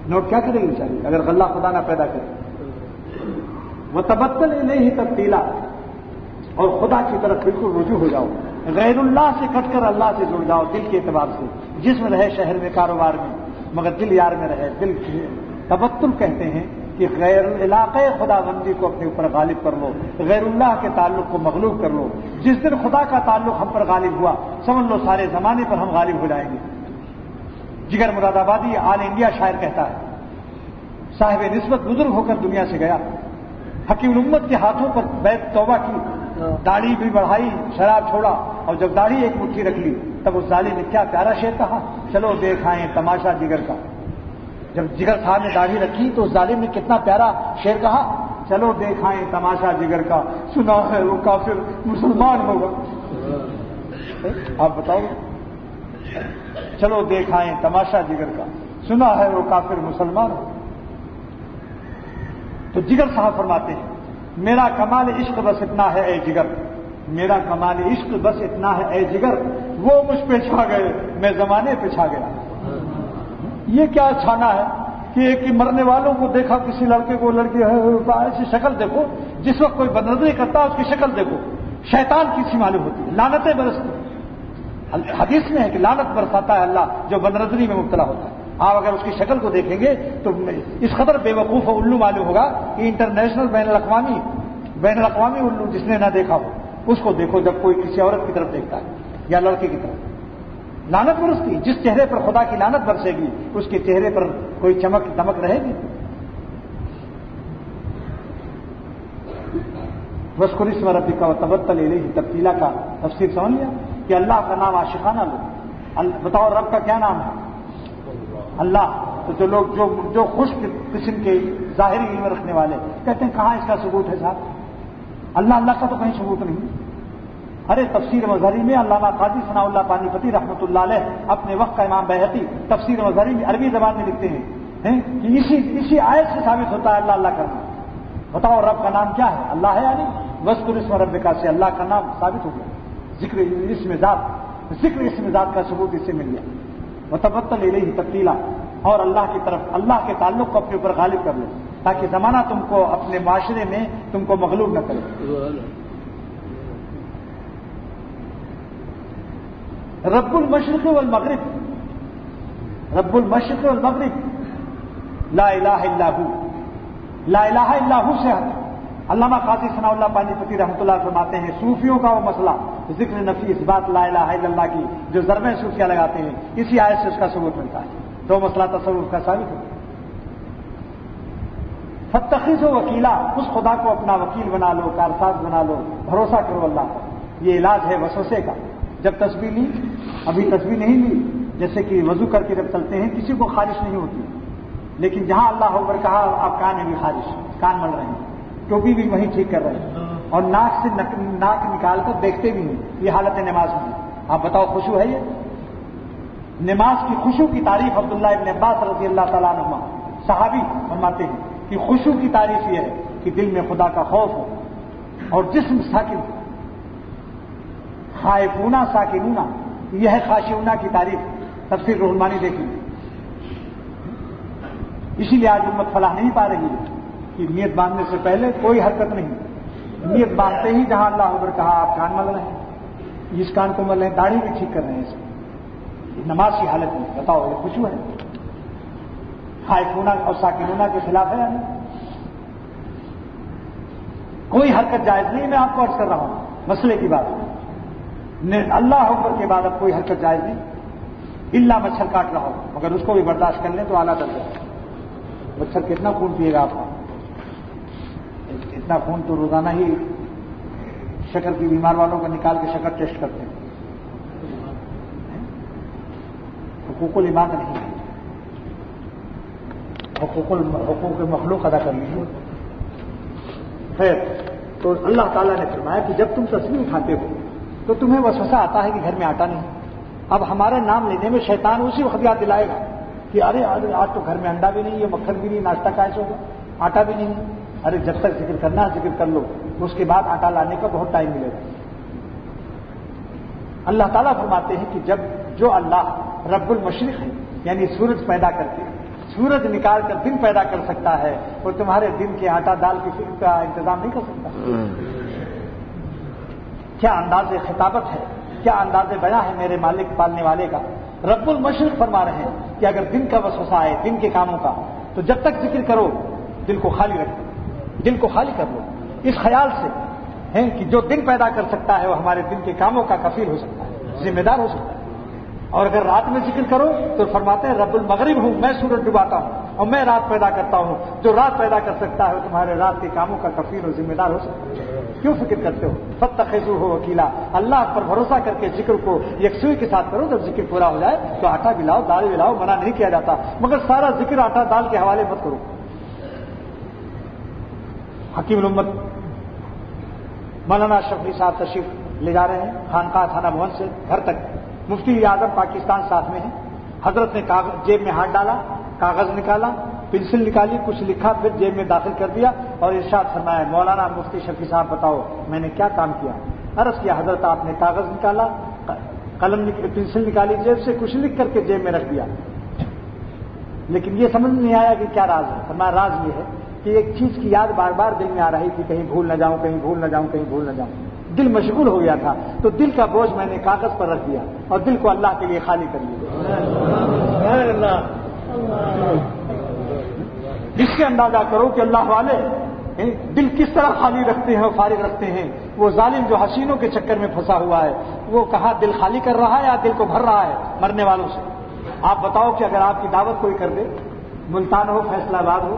نوٹ کیا کرے گی چلیے اگر غلہ خدا نہ پیدا کرے۔ وہ تبدل نہیں تبدیلا، اور خدا کی طرف بالکل رجوع ہو جاؤ، غیر اللہ سے کٹ کر اللہ سے جڑ جاؤ دل کے اعتبار سے، جسم رہے شہر میں کاروبار میں مگر دل یار میں رہے۔ دل تبتل کہتے ہیں کہ غیر علاقے خدا بندی کو اپنے اوپر غالب کر لو، غیر اللہ کے تعلق کو مغلوب کر لو۔ جس دن خدا کا تعلق ہم پر غالب ہوا سمجھ لو سارے زمانے پر ہم غالب ہو جائیں گے۔ جگر مراد آبادی آل انڈیا شاعر کہتا ہے، صاحب نسبت بزرگ ہو کر دنیا سے گیا، حکیم الامت کے ہاتھوں پر بیت توبہ کی، داڑھی بھی بڑھائی، شراب چھوڑا، اور جب داڑھی ایک مٹھی رکھ لی تب اس ظالم نے کیا پیارا شعر کہا، چلو دیکھائیں تماشا جگر کا۔ جب جگر صاحب نے داڑھی رکھی تو اس ظالم نے کتنا پیارا شعر کہا، چلو دیکھائیں تماشا جگر کا، سنا ہے وہ کافر مسلمان ہوگا۔ آپ بتاؤ، چلو دیکھائیں تماشا جگر کا، سنا ہے وہ کافر مسلمان ہوگا۔ تو جگر صاحب فرماتے ہیں، میرا کمال عشق بس اتنا ہے اے جگر، میرا کمال عشق بس اتنا ہے اے جگر، وہ مجھ پہ چھا گئے میں زمانے پہ چھا گیا۔ یہ کیا چھانا ہے کہ ایک ہی مرنے والوں کو دیکھا، کسی لڑکے کو لڑکی ایسی شکل دیکھو، جس وقت کوئی بدنظری کرتا ہے اس کی شکل دیکھو، شیطان کی سی معلوم ہوتی ہے، لعنتیں برستی۔ حدیث میں ہے کہ لعنت برساتا ہے اللہ جو بدنظری میں مبتلا ہوتا ہے۔ آپ اگر اس کی شکل کو دیکھیں گے تو اس قدر بے وقوف و الو معلوم ہوگا کہ انٹرنیشنل بین الاقوامی الو جس نے نہ دیکھا ہو اس کو دیکھو جب کوئی کسی عورت کی طرف دیکھتا ہے یا لڑکے کی طرف، لعنت برستی۔ جس چہرے پر خدا کی لعنت برسے گی اس کے چہرے پر کوئی چمک دمک رہے گی؟ وذکر اسم ربک وتبتل الیہ تبتیلا کا تفسیر سمجھ لیا کہ اللہ کا نام عاشقانہ لو۔ بتاؤ رب کا کیا نام ہے؟ اللہ۔ تو جو لوگ جو خوش قسم کے ظاہری علم رکھنے والے کہتے ہیں کہاں اس کا ثبوت ہے صاحب، اللہ کا تو کہیں ثبوت نہیں۔ ارے تفسیر مظہری میں علامہ قاضی ثناء اللہ پانی پتی رحمۃ اللہ علیہ اپنے وقت کا امام بیہقی تفسیر مظہری میں عربی زبان میں لکھتے ہیں کہ اسی آیت سے ثابت ہوتا ہے اللہ کرنا۔ بتاؤ رب کا نام کیا ہے؟ اللہ ہے یعنی وذکر اسم ربک سے اللہ کا نام ثابت ہو گیا، ذکر اسم ذات کا ثبوت اس سے مل گیا۔ وتبتل الیہ تبتیلا، اور اللہ کی طرف اللہ کے تعلق کو اپنے اوپر غالب کر لو تاکہ زمانہ تم کو اپنے معاشرے میں تم کو مغلوب نہ کرے۔ رب المشرق والمغرب، رب المشرق والمغرب لا الہ الا ہو، لا الہ الا ہو سے علامہ قاضی ثناء اللہ پانی پتی رحمۃ اللہ فرماتے ہیں صوفیوں کا وہ مسئلہ ذکر نفی اس بات لا الہ الا اللہ کی جو ضربیں صوفیہ لگاتے ہیں اسی آیت سے اس کا ثبوت ملتا ہے، تو مسئلہ تصوف کا ثابت ہو۔ فتخذوا وکیلا، اس خدا کو اپنا وکیل بنا لو، کارساز بنا لو، بھروسہ کرو اللہ پر۔ یہ علاج ہے وسوسے کا۔ جب تسبیح لی، ابھی تسبیح نہیں لی، جیسے کہ وضو کر کے جب چلتے ہیں کسی کو خارش نہیں ہوتی، لیکن جہاں اللہ اکبر کہا اب کان میں بھی خارش، کان مل رہے ہیں، ٹوپی بھی وہیں ٹھیک کر رہے ہیں، اور ناک سے ناک نکال کر دیکھتے بھی ہیں، یہ حالت نماز میں۔ آپ بتاؤ خشوع ہے یہ؟ نماز کی خشوع کی تعریف عبداللہ ابن عباس رضی اللہ تعالیٰ عنہ صحابی فرماتے ہیں کہ خشوع کی تعریف یہ ہے کہ دل میں خدا کا خوف ہو اور جسم ساکن ہو۔ خائفونا ساکنونا، یہ ہے خاشعونا کی تعریف، تفسیر روح المانی دیکھیں۔ اسی لیے آج امت فلاح نہیں پا رہی ہے کہ نیت باندھنے سے پہلے کوئی حرکت نہیں، نیت باندھتے ہی جہاں اللہ اکبر کہا آپ کان مل رہے ہیں، اس کان کو مل رہے ہیں، داڑھی بھی ٹھیک کر رہے ہیں، اس نماز کی حالت میں بتاؤ یہ خشوع ہے؟ خائفونا اور ساکنونا کے خلاف ہے یعنی کوئی حرکت جائز نہیں۔ میں آپ کو عرض کر رہا ہوں مسئلے کی بات، اللہ اکبر کے بعد اب کوئی حرکت جائز نہیں، الا مچھر کاٹ رہا ہو، مگر اس کو بھی برداشت کر لیں تو اعلیٰ درجہ۔ مچھر کتنا خون پیے گا آپ کا؟ اتنا خون تو روزانہ ہی شکر کی بیمار والوں کو نکال کے شکر ٹیسٹ کرتے ہیں۔ حقوق العباد نہیں ہے، حقوق مخلوق ادا کر لیجیے۔ خیر، تو اللہ تعالیٰ نے فرمایا کہ جب تم تسبیح اٹھاتے ہو تو تمہیں وسوسہ آتا ہے کہ گھر میں آٹا نہیں. اب ہمارے نام لینے میں شیطان اسی وقت یاد دلائے گا کہ ارے آج تو گھر میں انڈا بھی نہیں ہے, مکھن بھی نہیں, ناشتہ کیسے ہوگا, آٹا بھی نہیں ہے. ارے جب تک ذکر کرنا ہے ذکر کر لو, اس کے بعد آٹا لانے کا بہت ٹائم ملے گا. اللہ تعالیٰ فرماتے ہیں کہ جب جو اللہ رب المشرق ہے, یعنی سورج پیدا کر کے سورج نکال کر دن پیدا کر سکتا ہے, وہ تمہارے دن کے آٹا دال کی فکر کا انتظام نہیں کر سکتا؟ کیا انداز خطابت ہے, کیا انداز بیاں ہے میرے مالک پالنے والے کا. رب المشرق فرما رہے ہیں کہ اگر دن کا وسوسہ آئے دن کے کاموں کا, تو جب تک ذکر کرو دل کو خالی رکھو, دل کو خالی کر لو اس خیال سے ہے کہ جو دن پیدا کر سکتا ہے وہ ہمارے دن کے کاموں کا کفیل ہو سکتا ہے, ذمہ دار ہو سکتا ہے. اور اگر رات میں ذکر کرو تو فرماتے ہیں رب المغرب ہوں, میں سورج ڈباتا ہوں اور میں رات پیدا کرتا ہوں. جو رات پیدا کر سکتا ہے وہ تمہارے رات کے کاموں کا کفیل اور ذمہ دار ہو سکتا ہے. کیوں فکر کرتے ہو؟ فاتخذوہ وکیلا, اللہ پر بھروسہ کر کے ذکر کو یکسوئی کے ساتھ کرو. جب ذکر پورا ہو جائے تو آٹا بھی لاؤ, دال بھی لاؤ, منع نہیں کیا جاتا, مگر سارا ذکر آٹا دال کے حوالے مت کرو. حکیم الامت مولانا شفیع صاحب تشریف لے جا رہے ہیں خانقاہ تھانہ بھون سے گھر تک. مفتی اعظم پاکستان ساتھ میں ہیں. حضرت نے جیب میں ہاتھ ڈالا, کاغذ نکالا, پنسل نکالی, کچھ لکھا, پھر جیب میں داخل کر دیا اور ارشاد فرمایا, مولانا مفتی شفیع صاحب بتاؤ میں نے کیا کام کیا؟ عرض کیا حضرت آپ نے کاغذ نکالا, قلم پنسل نکالی, جیب سے کچھ لکھ کر کے جیب میں رکھ دیا, لیکن یہ سمجھ نہیں آیا کہ کیا راز ہے. فرمایا راز یہ ہے کہ ایک چیز کی یاد بار بار دل میں آ رہی تھی, کہیں بھول نہ جاؤں, کہیں بھول نہ جاؤں, کہیں بھول نہ جاؤں. دل مشغول ہو گیا تھا تو دل کا بوجھ میں نے کاغذ پر رکھ دیا اور دل کو اللہ کے لیے خالی کر لیا. جس سے اندازہ کرو کہ اللہ والے دل کس طرح خالی رکھتے ہیں اور فارغ رکھتے ہیں. وہ ظالم جو حسینوں کے چکر میں پھنسا ہوا ہے وہ کہاں دل خالی کر رہا ہے یا دل کو بھر رہا ہے مرنے والوں سے. آپ بتاؤ کہ اگر آپ کی دعوت کوئی کر دے, ملتان ہو, فیصلہ آباد ہو,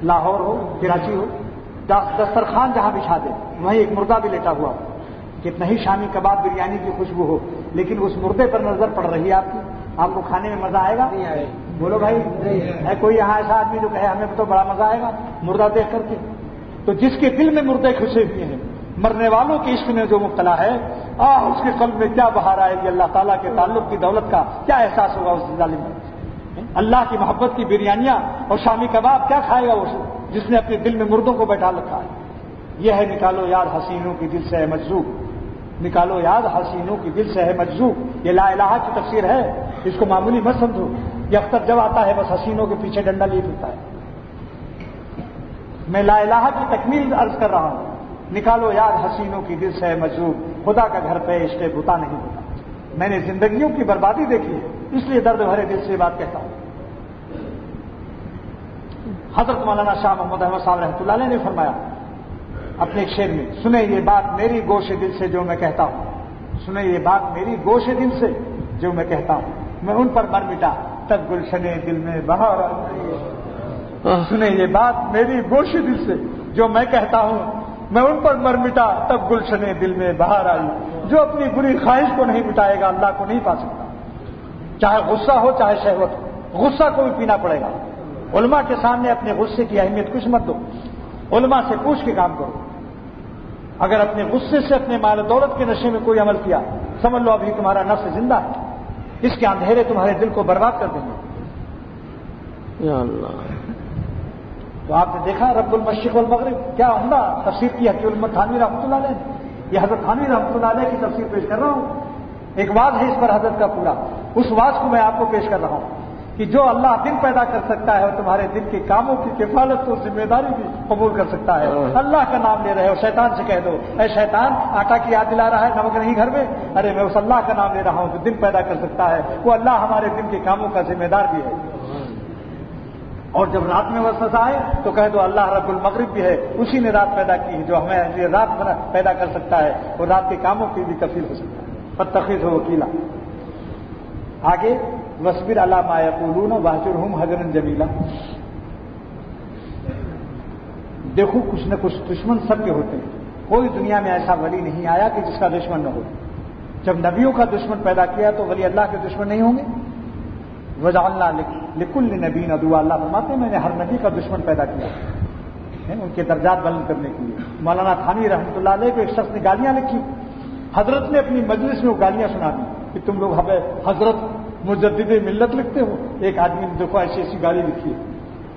لاہور ہو, کراچی ہو, دسترخوان جہاں بچھا دے وہیں ایک مردہ بھی لیٹا ہوا, کتنا ہی شامی کباب بریانی کی خوشبو ہو, لیکن اس مردے پر نظر پڑ رہی ہے آپ کی, آپ کو کھانے میں مزہ آئے گا؟ نہیں آئے. بولو بھائی, ہے کوئی یہاں ایسا آدمی جو کہے ہمیں تو بڑا مزہ آئے گا مردہ دیکھ کر کے؟ تو جس کے دل میں مردے کھسے ہوئے ہیں, مرنے والوں کے عشق میں جو مبتلا ہے, اس کے قلب میں کیا بہار آئے گی, اللہ تعالیٰ کے تعلق کی دولت کا کیا احساس ہوگا اس ظالم میں. اللہ کی محبت کی بریانیاں اور شامی کباب کیا کھائے گا اس جس نے اپنے دل میں مردوں کو بیٹھا رکھا ہے. یہ ہے نکالو یاد حسینوں کی دل سے ہے مجذوب, نکالو یاد حسینوں کی دل سے ہے مجذوب. یہ لا الہ کی تفسیر ہے, اس کو معمولی مت سمجھو. یہ اختر جب آتا ہے بس حسینوں کے پیچھے ڈنڈا لیے پھرتا ہے. میں لا الہ کی تکمیل عرض کر رہا ہوں. نکالو یاد حسینوں کی دل سے ہے مجذوب, خدا کا گھر پہ عشق بتا نہیں ہوتا. میں نے زندگیوں کی بربادی دیکھی ہے, اس لیے درد بھرے دل سے بات کہتا ہوں. حضرت مولانا شاہ محمد احمد صاحب رحمۃ اللہ علیہ نے فرمایا اپنے ایک شعر میں, سنیں یہ بات میری گوش دل سے جو میں کہتا ہوں, سنیں یہ بات میری گوش دل سے جو میں کہتا ہوں, میں ان پر مر مٹا تب گلشن دل میں بہار آئی. سنیں یہ بات میری گوش دل سے جو میں کہتا ہوں, میں ان پر مر مٹا تب گلشن دل میں بہار آئی. جو اپنی بری خواہش کو نہیں مٹائے گا اللہ کو نہیں پا سکتا. چاہے غصہ ہو چاہے شہوت ہو, غصہ کو بھی پینا پڑے گا. علماء کے سامنے اپنے غصے کی اہمیت کچھ مت دو, علماء سے پوچھ کے کام کرو. اگر اپنے غصے سے اپنے مال و دولت کے نشے میں کوئی عمل کیا, سمجھ لو ابھی تمہارا نفس زندہ ہے, اس کے اندھیرے تمہارے دل کو برباد کر دیں گے. یا اللہ. تو آپ نے دیکھا رب المشرق والمغرب کیا عمدہ تفسیر کی حکیم الامت تھانوی رحمۃ اللہ علیہ نے. یہ حضرت تھانوی رحمۃ اللہ علیہ کی تفسیر پیش کر رہا ہوں. ایک واز ہے اس پر حضرت کا پورا, اس واز کو میں آپ کو پیش کر رہا ہوں کہ جو اللہ دن پیدا کر سکتا ہے اور تمہارے دل کے کاموں کی کفالت اور ذمہ داری بھی قبول کر سکتا ہے. اللہ کا نام لے رہے ہو, شیطان سے کہہ دو اے شیطان آٹا کی یاد دلا رہا ہے, نمک نہیں گھر میں, ارے میں اس اللہ کا نام لے رہا ہوں جو دن پیدا کر سکتا ہے. وہ اللہ ہمارے دن کے کاموں کا ذمہ دار بھی ہے. اور جب رات میں وسوسہ آئے تو کہہ دو اللہ رب المغرب بھی ہے, اسی نے رات پیدا کی ہے جو ہمیں یہ رات پیدا کر سکتا ہے اور رات کے کاموں کی بھی کفیل ہو سکتا ہے. فاتخذہ وکیلا. آگے وصبر علی ما یقولون واہجرہم ہجرا جمیلا. دیکھو کچھ نہ کچھ دشمن سب کے ہوتے ہیں, کوئی دنیا میں ایسا ولی نہیں آیا کہ جس کا دشمن نہ ہو. جب نبیوں کا دشمن پیدا کیا تو ولی اللہ کے دشمن نہیں ہوں گے. وجعلنا لکل نبی عدوا, اللہ فرماتے ہیں میں نے ہر نبی کا دشمن پیدا کیا ان کے درجات بلند کرنے کے لیے. مولانا تھانوی رحمۃ اللہ علیہ کو ایک شخص نے گالیاں لکھی حضرت نے اپنی مجلس میں گالیاں سنا دی کہ تم لوگ ہمیں حضرت مجدد ملت لکھتے ہو. ایک آدمی نے دیکھو ایسی ایسی گالی لکھی ہے.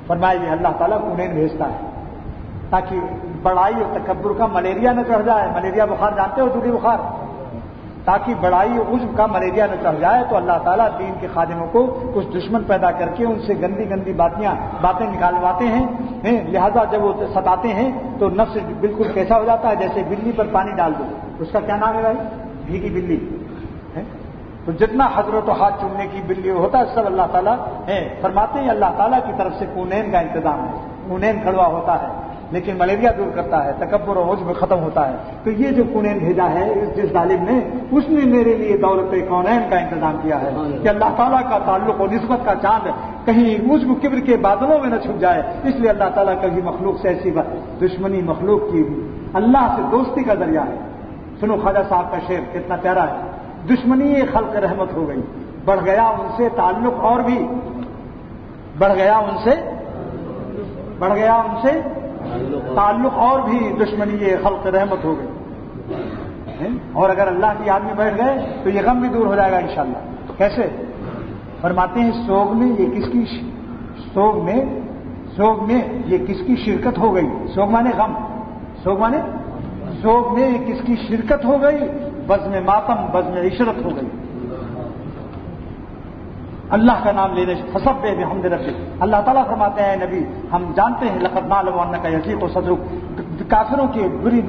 فرمایا یہ اللہ تعالیٰ کونین بھیجتا ہے تاکہ بڑائی اور تکبر کا ملیریا نہ چڑھ جائے. ملیریا بخار جانتے ہو, دودھی بخار, تاکہ بڑائی اور عجب کا ملیریا نہ چڑھ جائے. تو اللہ تعالیٰ دین کے خادموں کو کچھ دشمن پیدا کر کے ان سے گندی گندی باتیں نکالواتے ہیں. لہذا جب وہ ستاتے ہیں تو نفس بالکل کیسا ہو جاتا ہے جیسے بلی پر پانی ڈال دو. اس کا کیا نام ہے بھائی؟ بھیگی بلی. تو جتنا حضرت و ہاتھ چومنے کی بلی ہوتا ہے سب اللہ تعالیٰ فرماتے ہیں اللہ تعالیٰ کی طرف سے کونین کا انتظام ہے. کونین کڑوا ہوتا ہے لیکن ملیریا دور کرتا ہے, تکبر اور عجب ختم ہوتا ہے. تو یہ جو کونین بھیجا ہے جس ظالم نے, اس نے میرے لیے دولت کونین کا انتظام کیا ہے کہ اللہ تعالیٰ کا تعلق و نسبت کا چاند کہیں عجب کبر کے بادلوں میں نہ چھپ جائے. اس لیے اللہ تعالیٰ کبھی مخلوق سے ایسی دشمنی مخلوق کی اللہ سے دوستی کا ذریعہ ہے. سنو خواجہ صاحب کا شعر کتنا پیارا ہے. دشمنی خلق رحمت ہو گئی, بڑھ گیا ان سے تعلق اور بھی, بڑھ گیا ان سے تعلق اور بھی, دشمنی خلق رحمت ہو گئی. اور اگر اللہ کی یاد میں بیٹھ گئے تو یہ غم بھی دور ہو جائے گا انشاءاللہ. کیسے؟ فرماتے ہیں سوگ میں یہ کس کی سوگ میں یہ کس کی شرکت ہو گئی. سوگ مانے غم, سوگ میں یہ کس کی شرکت ہو گئی, بزم ماتم بزم عشرت ہو گئی. اللہ کا نام لینے فسبح بحمد ربک. اللہ تعالیٰ فرماتے ہیں نبی ہم جانتے ہیں لقد نعلم انک یضیق صدرک, کافروں کی بری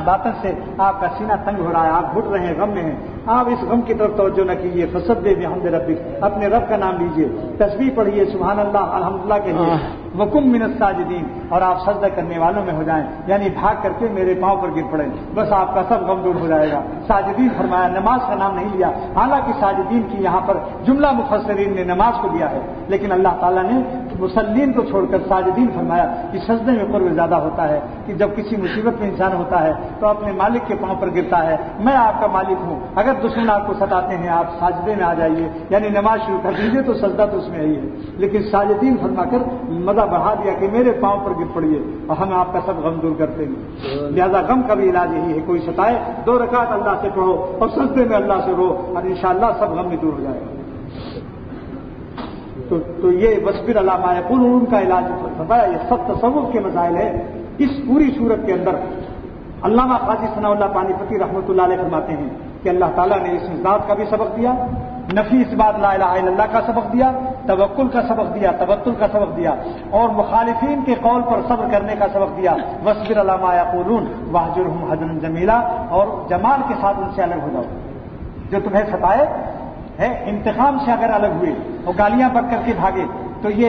باتوں سے آپ کا سینہ تنگ ہو رہا ہے, آپ گھٹ رہے ہیں, غم میں ہیں. آپ اس غم کی طرف توجہ نہ کیجیے. فسبح بحمد ربک, اپنے رب کا نام لیجیے, تسبیح پڑھیے, سبحان اللہ الحمدللہ کہیے. وکم من الساجدین, اور آپ سجدہ کرنے والوں میں ہو جائیں, یعنی بھاگ کر کے میرے پاؤں پر گر پڑیں, بس آپ کا سب غم دور ہو جائے گا. ساجدین فرمایا, نماز کا نام نہیں لیا, حالانکہ ساجدین کی یہاں پر جملہ مفسرین نے نماز کو دیا ہے, لیکن اللہ تعالیٰ نے مسلین کو چھوڑ کر ساجدین فرمایا کہ سجدے میں قرب زیادہ ہوتا ہے کہ جب کسی مصیبت میں انسان ہوتا ہے تو اپنے مالک کے پاؤں پر گرتا ہے. میں آپ کا مالک ہوں, اگر دشمن آپ کو ستاتے ہیں آپ ساجدے میں آ جائیے, یعنی نماز شروع کر دیجیے تو سجدہ تو اس میں ہی ہے. لیکن ساجدین فرما کر مزہ بڑھا دیا کہ میرے پاؤں پر گر پڑیے اور ہم آپ کا سب غم دور کرتے ہیں. لہذا غم کا بھی علاج یہی ہے, کوئی ستائے 2 رکعت اللہ سے پڑھو اور سجدے میں اللہ سے رو, اور انشاءاللہ سب غم بھی دور ہو جائے گا. تو یہ وصبر علی ما یقولون کا علاج بتایا. یہ سب تصوف کے مسائل ہے. اس پوری صورت کے اندر علامہ قاضی ثناء اللہ پانی پتی رحمۃ اللہ علیہ فرماتے ہیں کہ اللہ تعالیٰ نے اس ذات کا بھی سبق دیا, نفی اس بات لا الہ الا اللہ کا سبق دیا, توکل کا سبق دیا, تبتل کا سبق دیا, اور مخالفین کے قول پر صبر کرنے کا سبق دیا. وصبر علی ما یقولون واہجرہم ہجرا جمیلا, اور جمال کے ساتھ ان سے الگ ہو جاؤ. جو تمہیں ستائے ہے انتقام سے اگر الگ ہوئے اور گالیاں بک کر کے بھاگے تو یہ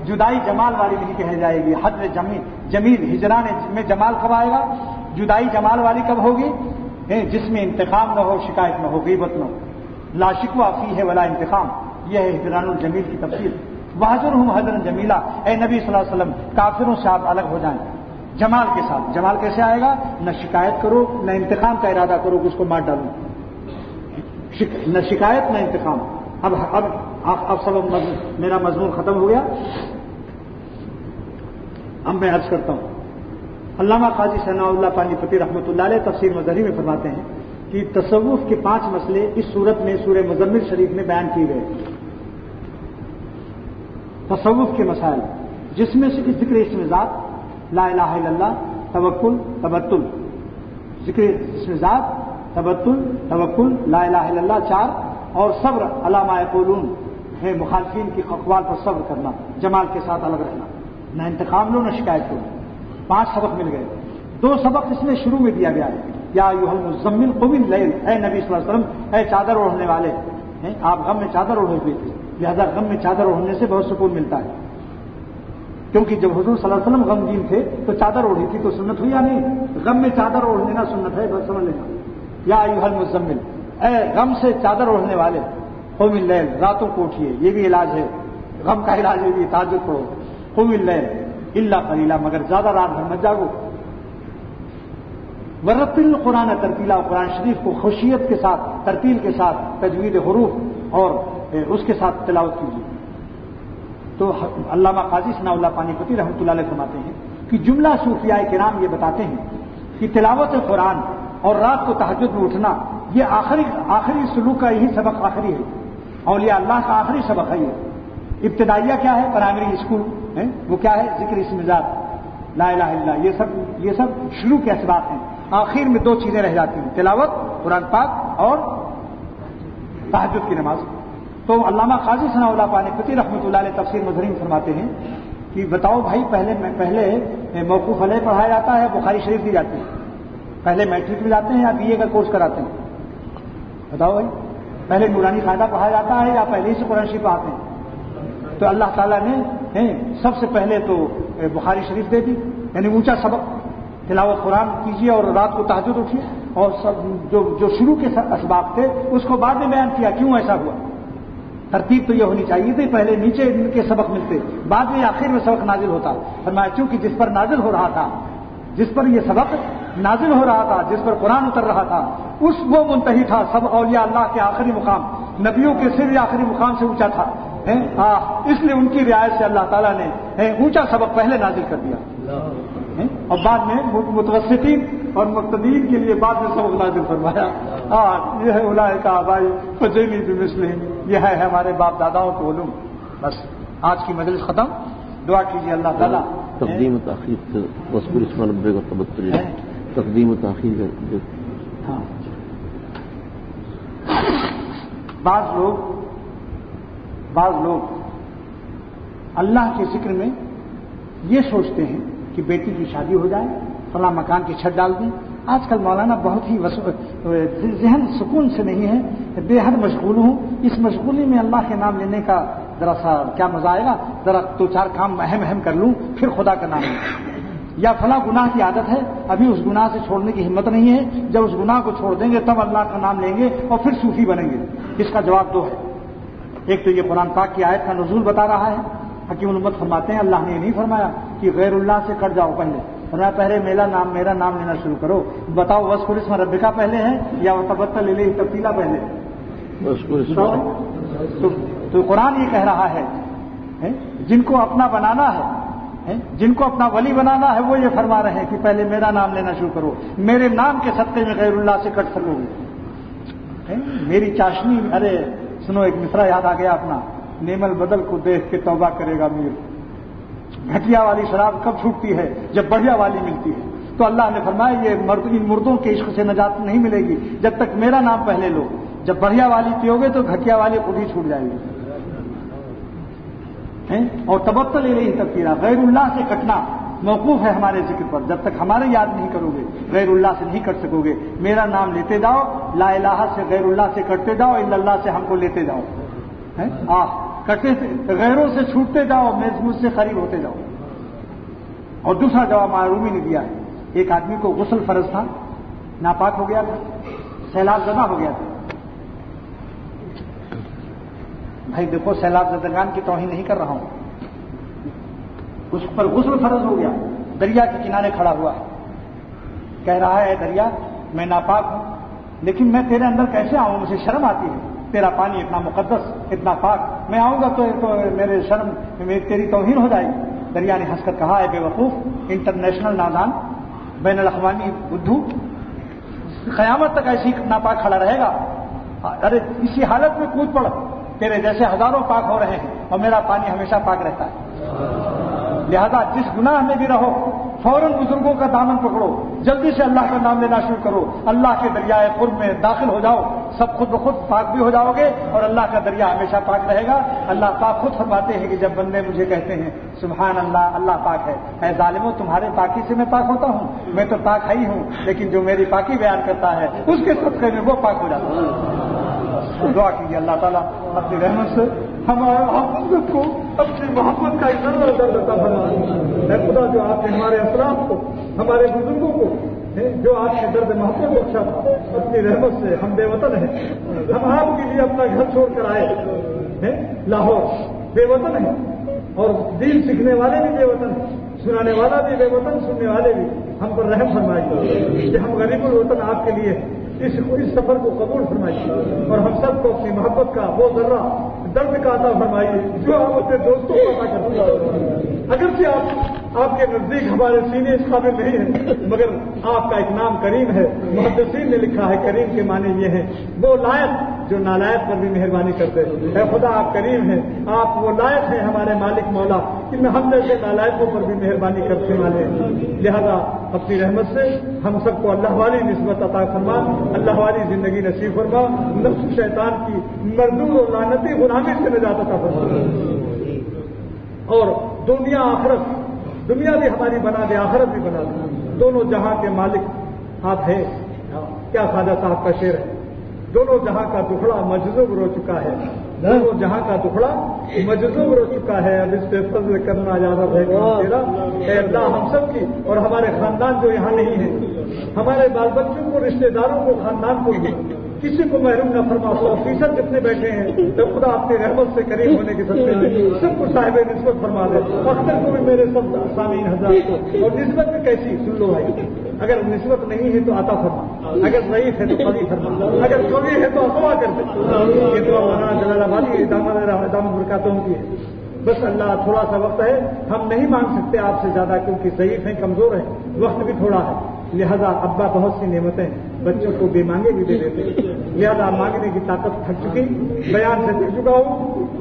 جدائی جمال والی نہیں کہی جائے گی. حجر جمیل, ہجران میں جمال کب آئے گا؟ جدائی جمال والی کب ہوگی؟ جس میں انتقام نہ ہو, شکایت نہ ہو, غیبت نہ ہو. لا شکوہ فیہ ولا انتقام, یہ ہے ہجران الجمیل کی تفسیر. واہجرہم ہجرا جمیلا, اے نبی صلی اللہ علیہ وسلم کافروں سے آپ الگ ہو جائیں جمال کے ساتھ. جمال کیسے آئے گا؟ نہ شکایت کرو, نہ انتقام کا ارادہ کرو کہ اس کو مار ڈالو. نہ شکایت نہ انتقام. اب سب میرا مضمون ختم ہو گیا. اب میں عرض کرتا ہوں. علامہ قاضی ثناء اللہ پانی پتی رحمۃ اللہ علیہ تفسیر مظہری میں فرماتے ہیں کہ تصوف کے 5 مسئلے اس صورت میں سورہ مزمل شریف میں بیان کیے گئے. تصوف کے مسائل جس میں سے ذکر اسم ذات, لا الہ الا اللہ, توکل, تبتل. ذکر اسم ذات, توکل, لا الہ الا اللہ 4, اور صبر علی ما یقولون ہے, مخالفین کی اقوال پر صبر کرنا, جمال کے ساتھ الگ رہنا, نہ انتقام لو نہ شکایت کرو. 5 سبق مل گئے. 2 سبق اس میں شروع میں دیا گیا ہے. یا ایھا المزمل قم اللیل, اے نبی صلی اللہ علیہ وسلم, اے چادر اوڑھنے والے, آپ غم میں چادر اوڑھے ہوئے تھے, لہذا غم میں چادر اوڑھنے سے بہت سکون ملتا ہے. کیونکہ جب حضور صلی اللہ علیہ وسلم غمگین تھے تو چادر اوڑھی تھی, تو سنت ہوئی یا نہیں؟ غم میں چادر اوڑھ لینا سنت ہے, بس سمجھ لینا. یا ایھا المزمل, اے غم سے چادر اوڑھنے والے, قم اللیل, راتوں کو اٹھیے, یہ بھی علاج ہے, غم کا علاج ہے بھی, تہجد پڑھو. قم اللیل الا قلیلا, مگر زیادہ رات بھر مت جاگو. ورتل القرآن ترتیلا, قرآن شریف کو خشیت کے ساتھ, ترتیل کے ساتھ, تجوید حروف اور اس کے ساتھ تلاوت کیجیے. تو علامہ قاضی ثناء اللہ پانی پتی رحمۃ اللہ علیہ فرماتے ہیں کہ جملہ صوفیاء کرام یہ بتاتے ہیں کہ تلاوت قرآن اور رات کو تہجد میں اٹھنا، یہ آخری سلوک کا یہی سبق آخری ہے، اولیاء اللہ کا آخری سبق ہے یہ۔ ابتدائیہ کیا ہے؟ پرائمری اسکول ہے، وہ کیا ہے؟ ذکر اسم ذات، لا الہ الا اللہ، یہ سب شروع کے اسباق ہیں۔ آخر میں دو چیزیں رہ جاتی ہیں، تلاوت قرآن پاک اور تہجد کی نماز۔ تو علامہ قاضی ثناء اللہ پانیپتی رحمۃ اللہ علیہ تفسیر مظہرین فرماتے ہیں کہ بتاؤ بھائی، پہلے موقوف علیہ پڑھایا جاتا ہے، بخاری شریف دی جاتی ہے، پہلے میٹرک میں جاتے ہیں یا BA کا کورس کراتے ہیں؟ بتاؤ بھائی، پہلے نورانی قاعدہ پڑھایا جاتا ہے یا پہلے ہی سے قرآن شریف پڑھاتے ہیں؟ تو اللہ تعالیٰ نے سب سے پہلے تو بخاری شریف دے دی، یعنی اونچا سبق، تلاوت قرآن کیجیے اور رات کو تہجد اٹھیے، اور سب جو شروع کے اسباب تھے اس کو بعد میں بیان کیا کیوں ایسا ہوا۔ ترتیب تو یہ ہونی چاہیے تھی، پہلے نیچے ان کے سبق ملتے، بعد میں آخر میں سبق نازل ہوتا۔ فرمایا چونکہ جس پر نازل ہو رہا تھا، جس پر یہ سبق نازل ہو رہا تھا، جس پر قرآن اتر رہا تھا، وہ منتہی تھا، سب اولیاء اللہ کے آخری مقام، نبیوں کے سر آخری مقام سے اونچا تھا، اس لیے ان کی رعایت سے اللہ تعالیٰ نے اونچا سبق پہلے نازل کر دیا، اور بعد میں متوسطین اور مقتدین کے لیے بعد میں سبق نازل فرمایا۔ یہ ہے اولئک آبائی فجئنی بمثلہم، یہ ہے ہمارے باپ داداؤں کے علوم۔ بس آج کی مجلس ختم، دعا کیجیے اللہ تعالیٰ۔ تقدیم و تاخیر سے مذکور اسم ربے کا تبتل، تقدیم و تاخیر ہے۔ ہاں، بعض لوگ اللہ کے ذکر میں یہ سوچتے ہیں کہ بیٹی کی شادی ہو جائے، فلاں مکان کی چھت ڈال دیں۔ آج کل مولانا بہت ہی ذہن سکون سے نہیں ہے، بے حد مشغول ہوں، اس مشغولی میں اللہ کے نام لینے کا ذرا سا کیا مزہ آئے گا، ذرا دو چار کام اہم کر لوں پھر خدا کا نام لوں، یا فلاں گناہ کی عادت ہے، ابھی اس گناہ سے چھوڑنے کی ہمت نہیں ہے، جب اس گناہ کو چھوڑ دیں گے تب اللہ کا نام لیں گے اور پھر صوفی بنیں گے۔ اس کا جواب دو ہے، ایک تو یہ قرآن پاک کی آیت کا نزول بتا رہا ہے، حکیم الامت فرماتے ہیں اللہ نے یہ نہیں فرمایا کہ غیر اللہ سے کٹ جاؤ، پہلے میرا نام لینا شروع کرو۔ بتاؤ وذکر اسم ربک پہلے ہے یا وتبتل الیہ تبتیلا پہلے؟ تو قرآن یہ کہہ رہا ہے جن کو اپنا بنانا ہے، جن کو اپنا ولی بنانا ہے، وہ یہ فرما رہے ہیں کہ پہلے میرا نام لینا شروع کرو، میرے نام کے صدقے میں غیر اللہ سے کٹ سکو گے۔ میری چاشنی، ارے سنو ایک مصرع یاد آ گیا اپنا، نعم البدل کو دیکھ کے توبہ کرے گا میر، گھٹیا والی شراب کب چھوٹتی ہے؟ جب بڑھیا والی ملتی ہے۔ تو اللہ نے فرمایا یہ ان مردوں کے عشق سے نجات نہیں ملے گی جب تک میرا نام پہلے لو، جب بڑھیا والی پیو گے تو گھٹیا والی خود ہی چھوٹ جائے گی۔ اور تبتل الیہ تبتیلا، غیر اللہ سے کٹنا موقوف ہے ہمارے ذکر پر، جب تک ہمارے یاد نہیں کرو گے غیر اللہ سے نہیں کٹ سکو گے۔ میرا نام لیتے جاؤ، لا الہ سے غیر اللہ سے کٹتے جاؤ، الا اللہ سے ہم کو لیتے جاؤ، غیروں سے چھوٹتے جاؤ، مجھ سے قریب ہوتے جاؤ۔ اور دوسرا جواب معرومی نے دیا ہے، ایک آدمی کو غسل فرض تھا، ناپاک ہو گیا تھا، سیلاب زدہ ہو گیا تھا۔ بھائی دیکھو سیلاب زدگان کی توہین نہیں کر رہا ہوں، اس پر غسل فرض ہو گیا، دریا کے کنارے کھڑا ہوا ہے، کہہ رہا ہے دریا میں ناپاک ہوں لیکن میں تیرے اندر کیسے آؤں، مجھے شرم آتی ہے، تیرا پانی اتنا مقدس اتنا پاک، میں آؤں گا تو میرے شرم تیری توہین ہو جائے گی۔ دریا نے ہنس کر کہا ہے بے وقوف، انٹرنیشنل نادان، بین الاقوامی بدھو، قیامت تک ایسی ناپاک کھڑا رہے گا؟ ارے اسی حالت میں کود پڑ، تیرے جیسے ہزاروں پاک ہو رہے ہیں اور میرا پانی ہمیشہ پاک رہتا ہے۔ لہذا جس گناہ میں بھی رہو فوراً بزرگوں کا دامن پکڑو، جلدی سے اللہ کا نام لینا شروع کرو، اللہ کے دریائے قرب میں داخل ہو جاؤ، سب خود بخود پاک بھی ہو جاؤ گے اور اللہ کا دریا ہمیشہ پاک رہے گا۔ اللہ پاک خود فرماتے ہیں کہ جب بندے مجھے کہتے ہیں سبحان اللہ اللہ پاک ہے، اے ظالموں تمہارے پاکی سے میں پاک ہوتا ہوں، میں تو پاک ہی ہوں، لیکن جو میری پاکی بیان کرتا ہے اس کے صدقے میں وہ پاک ہو جاتا ہے۔ دعا کیجیے اللہ تعالیٰ اپنی رحمت سے ہمارے محبت کو، اپنی محبت کا ذرہ درد عطا فرمائے۔ اے خدا جو آپ نے ہمارے اسلاف کو، ہمارے بزرگوں کو جو آپ کے درد محبت بخشا تھا، اپنی رحمت سے ہم بے وطن ہیں، ہم آپ کے لیے اپنا گھر چھوڑ کر آئے ہیں، لاہور بے وطن ہیں اور دین سیکھنے والے بھی بے وطن ہیں، سنانے والا بھی بے وطن، سننے والے بھی، ہم پر رحم فرمائیے کہ ہم غریب الوطن آپ کے لیے اس سفر کو قبول فرمائیے اور ہم سب کو اپنی محبت کا وہ ذرہ درد کا عطا فرمائیے جو آپ اپنے دوستوں کو عطا کرتے ہیں. اگرچہ آپ کے نزدیک ہمارے سینے اس قابل نہیں ہیں مگر آپ کا ایک نام کریم ہے. محدثین نے لکھا ہے کریم کے معنی یہ ہیں وہ لائق جو نالائق پر بھی مہربانی کرتے ہیں. اے خدا آپ کریم ہیں, آپ وہ لائق ہیں ہمارے مالک مولا کہ ہم جیسے نالائقوں پر بھی مہربانی کرنے والے ہیں. لہذا اپنی رحمت سے ہم سب کو اللہ والی نسبت عطا فرما, اللہ والی زندگی نصیب فرما, نفس شیطان کی مردود اور لعنتی غلامی سے نجات عطا فرما, اور دنیا آخرت, دنیا بھی ہماری بنا دے آخرت بھی بنا دے. دونوں جہاں کے مالک آپ ہیں. کیا خواجہ صاحب کا شعر ہے, دونوں جہاں کا دکھڑا مجذوب رو چکا ہے, دونوں جہاں کا دکھڑا مجذوب رو چکا ہے, اب اس سے فضل کرنا اجازت ہے تیرا. اے اللہ ہم سب کی اور ہمارے خاندان جو یہاں نہیں ہیں, ہمارے بال بچوں کو, رشتے داروں کو, خاندان کو بھی کسی کو محروم نہ فرما. 100% جتنے بیٹھے ہیں تو خدا اپنی رحمت سے قریب ہونے کے سلسلے سب کو صاحب نسبت فرما دے. اختر کو بھی میرے سب سامعین حضرات کو, اور نسبت میں کیسی سن لو بھائی, اگر نسبت نہیں ہے تو عطا فرما, اگر ضعیف ہے تو قوی فرما, اگر قوی ہے تو اقوا کر دے. یہ دعا مولانا جلال آبادی دامت برکاتوں کی ہے. بس اللہ تھوڑا سا وقت ہے, ہم نہیں مانگ سکتے آپ سے زیادہ کیونکہ ضعیف ہیں, کمزور ہیں, وقت بھی تھوڑا ہے. لہذا ابا بہت سی نعمتیں بچوں کو بے مانگے بھی دے دیتے, لہذا مانگنے کی طاقت تھک چکی, بیان سے تھک چکا ہوں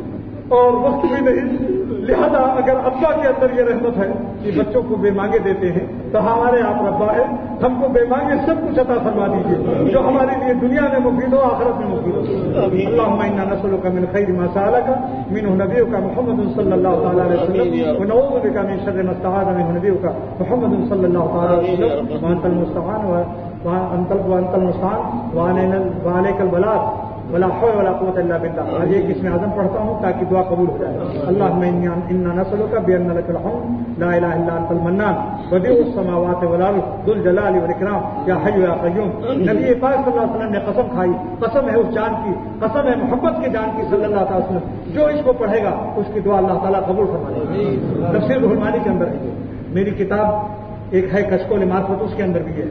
اور وقت بھی نہیں. لہذا اگر ابا کے اندر یہ رحمت ہے کہ بچوں کو بے مانگے دیتے ہیں تو ہمارے آپ ربا ہے, ہم کو بے مانگے سب کچھ عطا فرما دیجیے جو ہمارے لیے دنیا میں مفید ہو, آخرت میں مفید ہو. اللہم انا نسألک من خیر ما سألک منہ نبیک محمد صلی اللہ تعالی علیہ وسلم ونعوذ بک من شر ما استعاذ منہ نبیک محمد صلی اللہ تعالی علیہ وسلم وانت المستعان وانت المستعان وعلیک البلاغ ولا حول ولا قوت الا باللہ. آج ایک اسم اعظم پڑھتا ہوں تاکہ دعا قبول ہو جائے. اللہم انا نسألک بان لک الحمد لا الہ الا انت المنان بدیع السماوات والارض ذو الجلال والاکرام یا حی یا قیوم. نبی پاک صلی اللہ علیہ وسلم نے قسم کھائی, قسم ہے اس جان کی, قسم ہے محبت کی جان کی صلی اللہ علیہ وسلم, جو اس کو پڑھے گا اس کی دعا اللہ تعالیٰ قبول فرما لے گا. تفسیر روح المعانی کے اندر ہے, میری کتاب ایک ہے کشکول معرفت, اس کے اندر بھی ہے.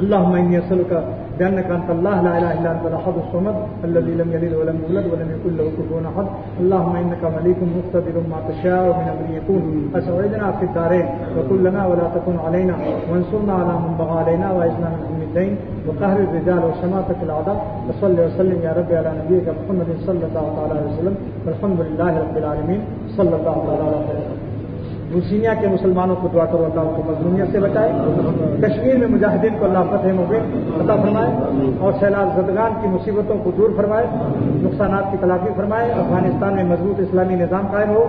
اللہم انی اسألک بأنك أنت الله لا إله إلا أنت الأحد الصمد الذي لم يلد ولم يولد ولم يكن له كفوا أحد. اللهم إنك مليك مقتدر ما تشاء ومن أمر يكون. أسعدنا في الدارين وكن لنا ولا تكن علينا وانصرنا على من بغى علينا وأعذنا من هم الدين وقهر الرجال وشماتة الأعداء. وصل وسلم يا رب على نبيك محمد صلى الله عليه وسلم والحمد لله رب العالمين صلى الله عليه وسلم. روسینیا کے مسلمانوں کو دعا کرو اللہ ان کو مظلومیت سے بچائے, کشمیر میں مجاہدین کو اللہ فتح مبین عطا فرمائے اور سیلاب زدگان کی مصیبتوں کو دور فرمائے, نقصانات کی تلافی فرمائے. افغانستان میں مضبوط اسلامی نظام قائم ہو,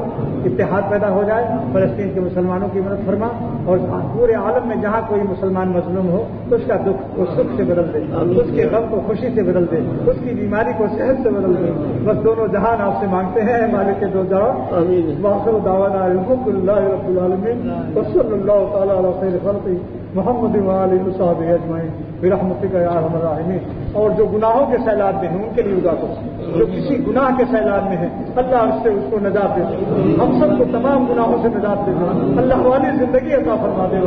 اتحاد پیدا ہو جائے, فلسطین کے مسلمانوں کی مدد فرما, اور پورے عالم میں جہاں کوئی مسلمان مظلوم ہو تو اس کا دکھ کو سکھ سے بدل دے, اس کے غم کو خوشی سے بدل دے, اس کی بیماری کو صحت سے بدل دے. بس دونوں جہان آپ سے مانگتے ہیں, مالک کے دو جہاں. واخر دعوانا الحمد للہ رب العالمین وصلی اللہ تعالی علی خیر خلق محمد وآلہ وصحبہ اجمعین برحمتک یا ارحم الراحمین. اور جو گناہوں کے سیلاب میں ہیں ان کے لیے دعا کرو, جو کسی گناہ کے سیلاب میں ہیں اللہ اس سے اس کو نجات دے, ہم سب کو تمام گناہوں سے نجات دے, اللہ والی زندگی عطا فرما دے.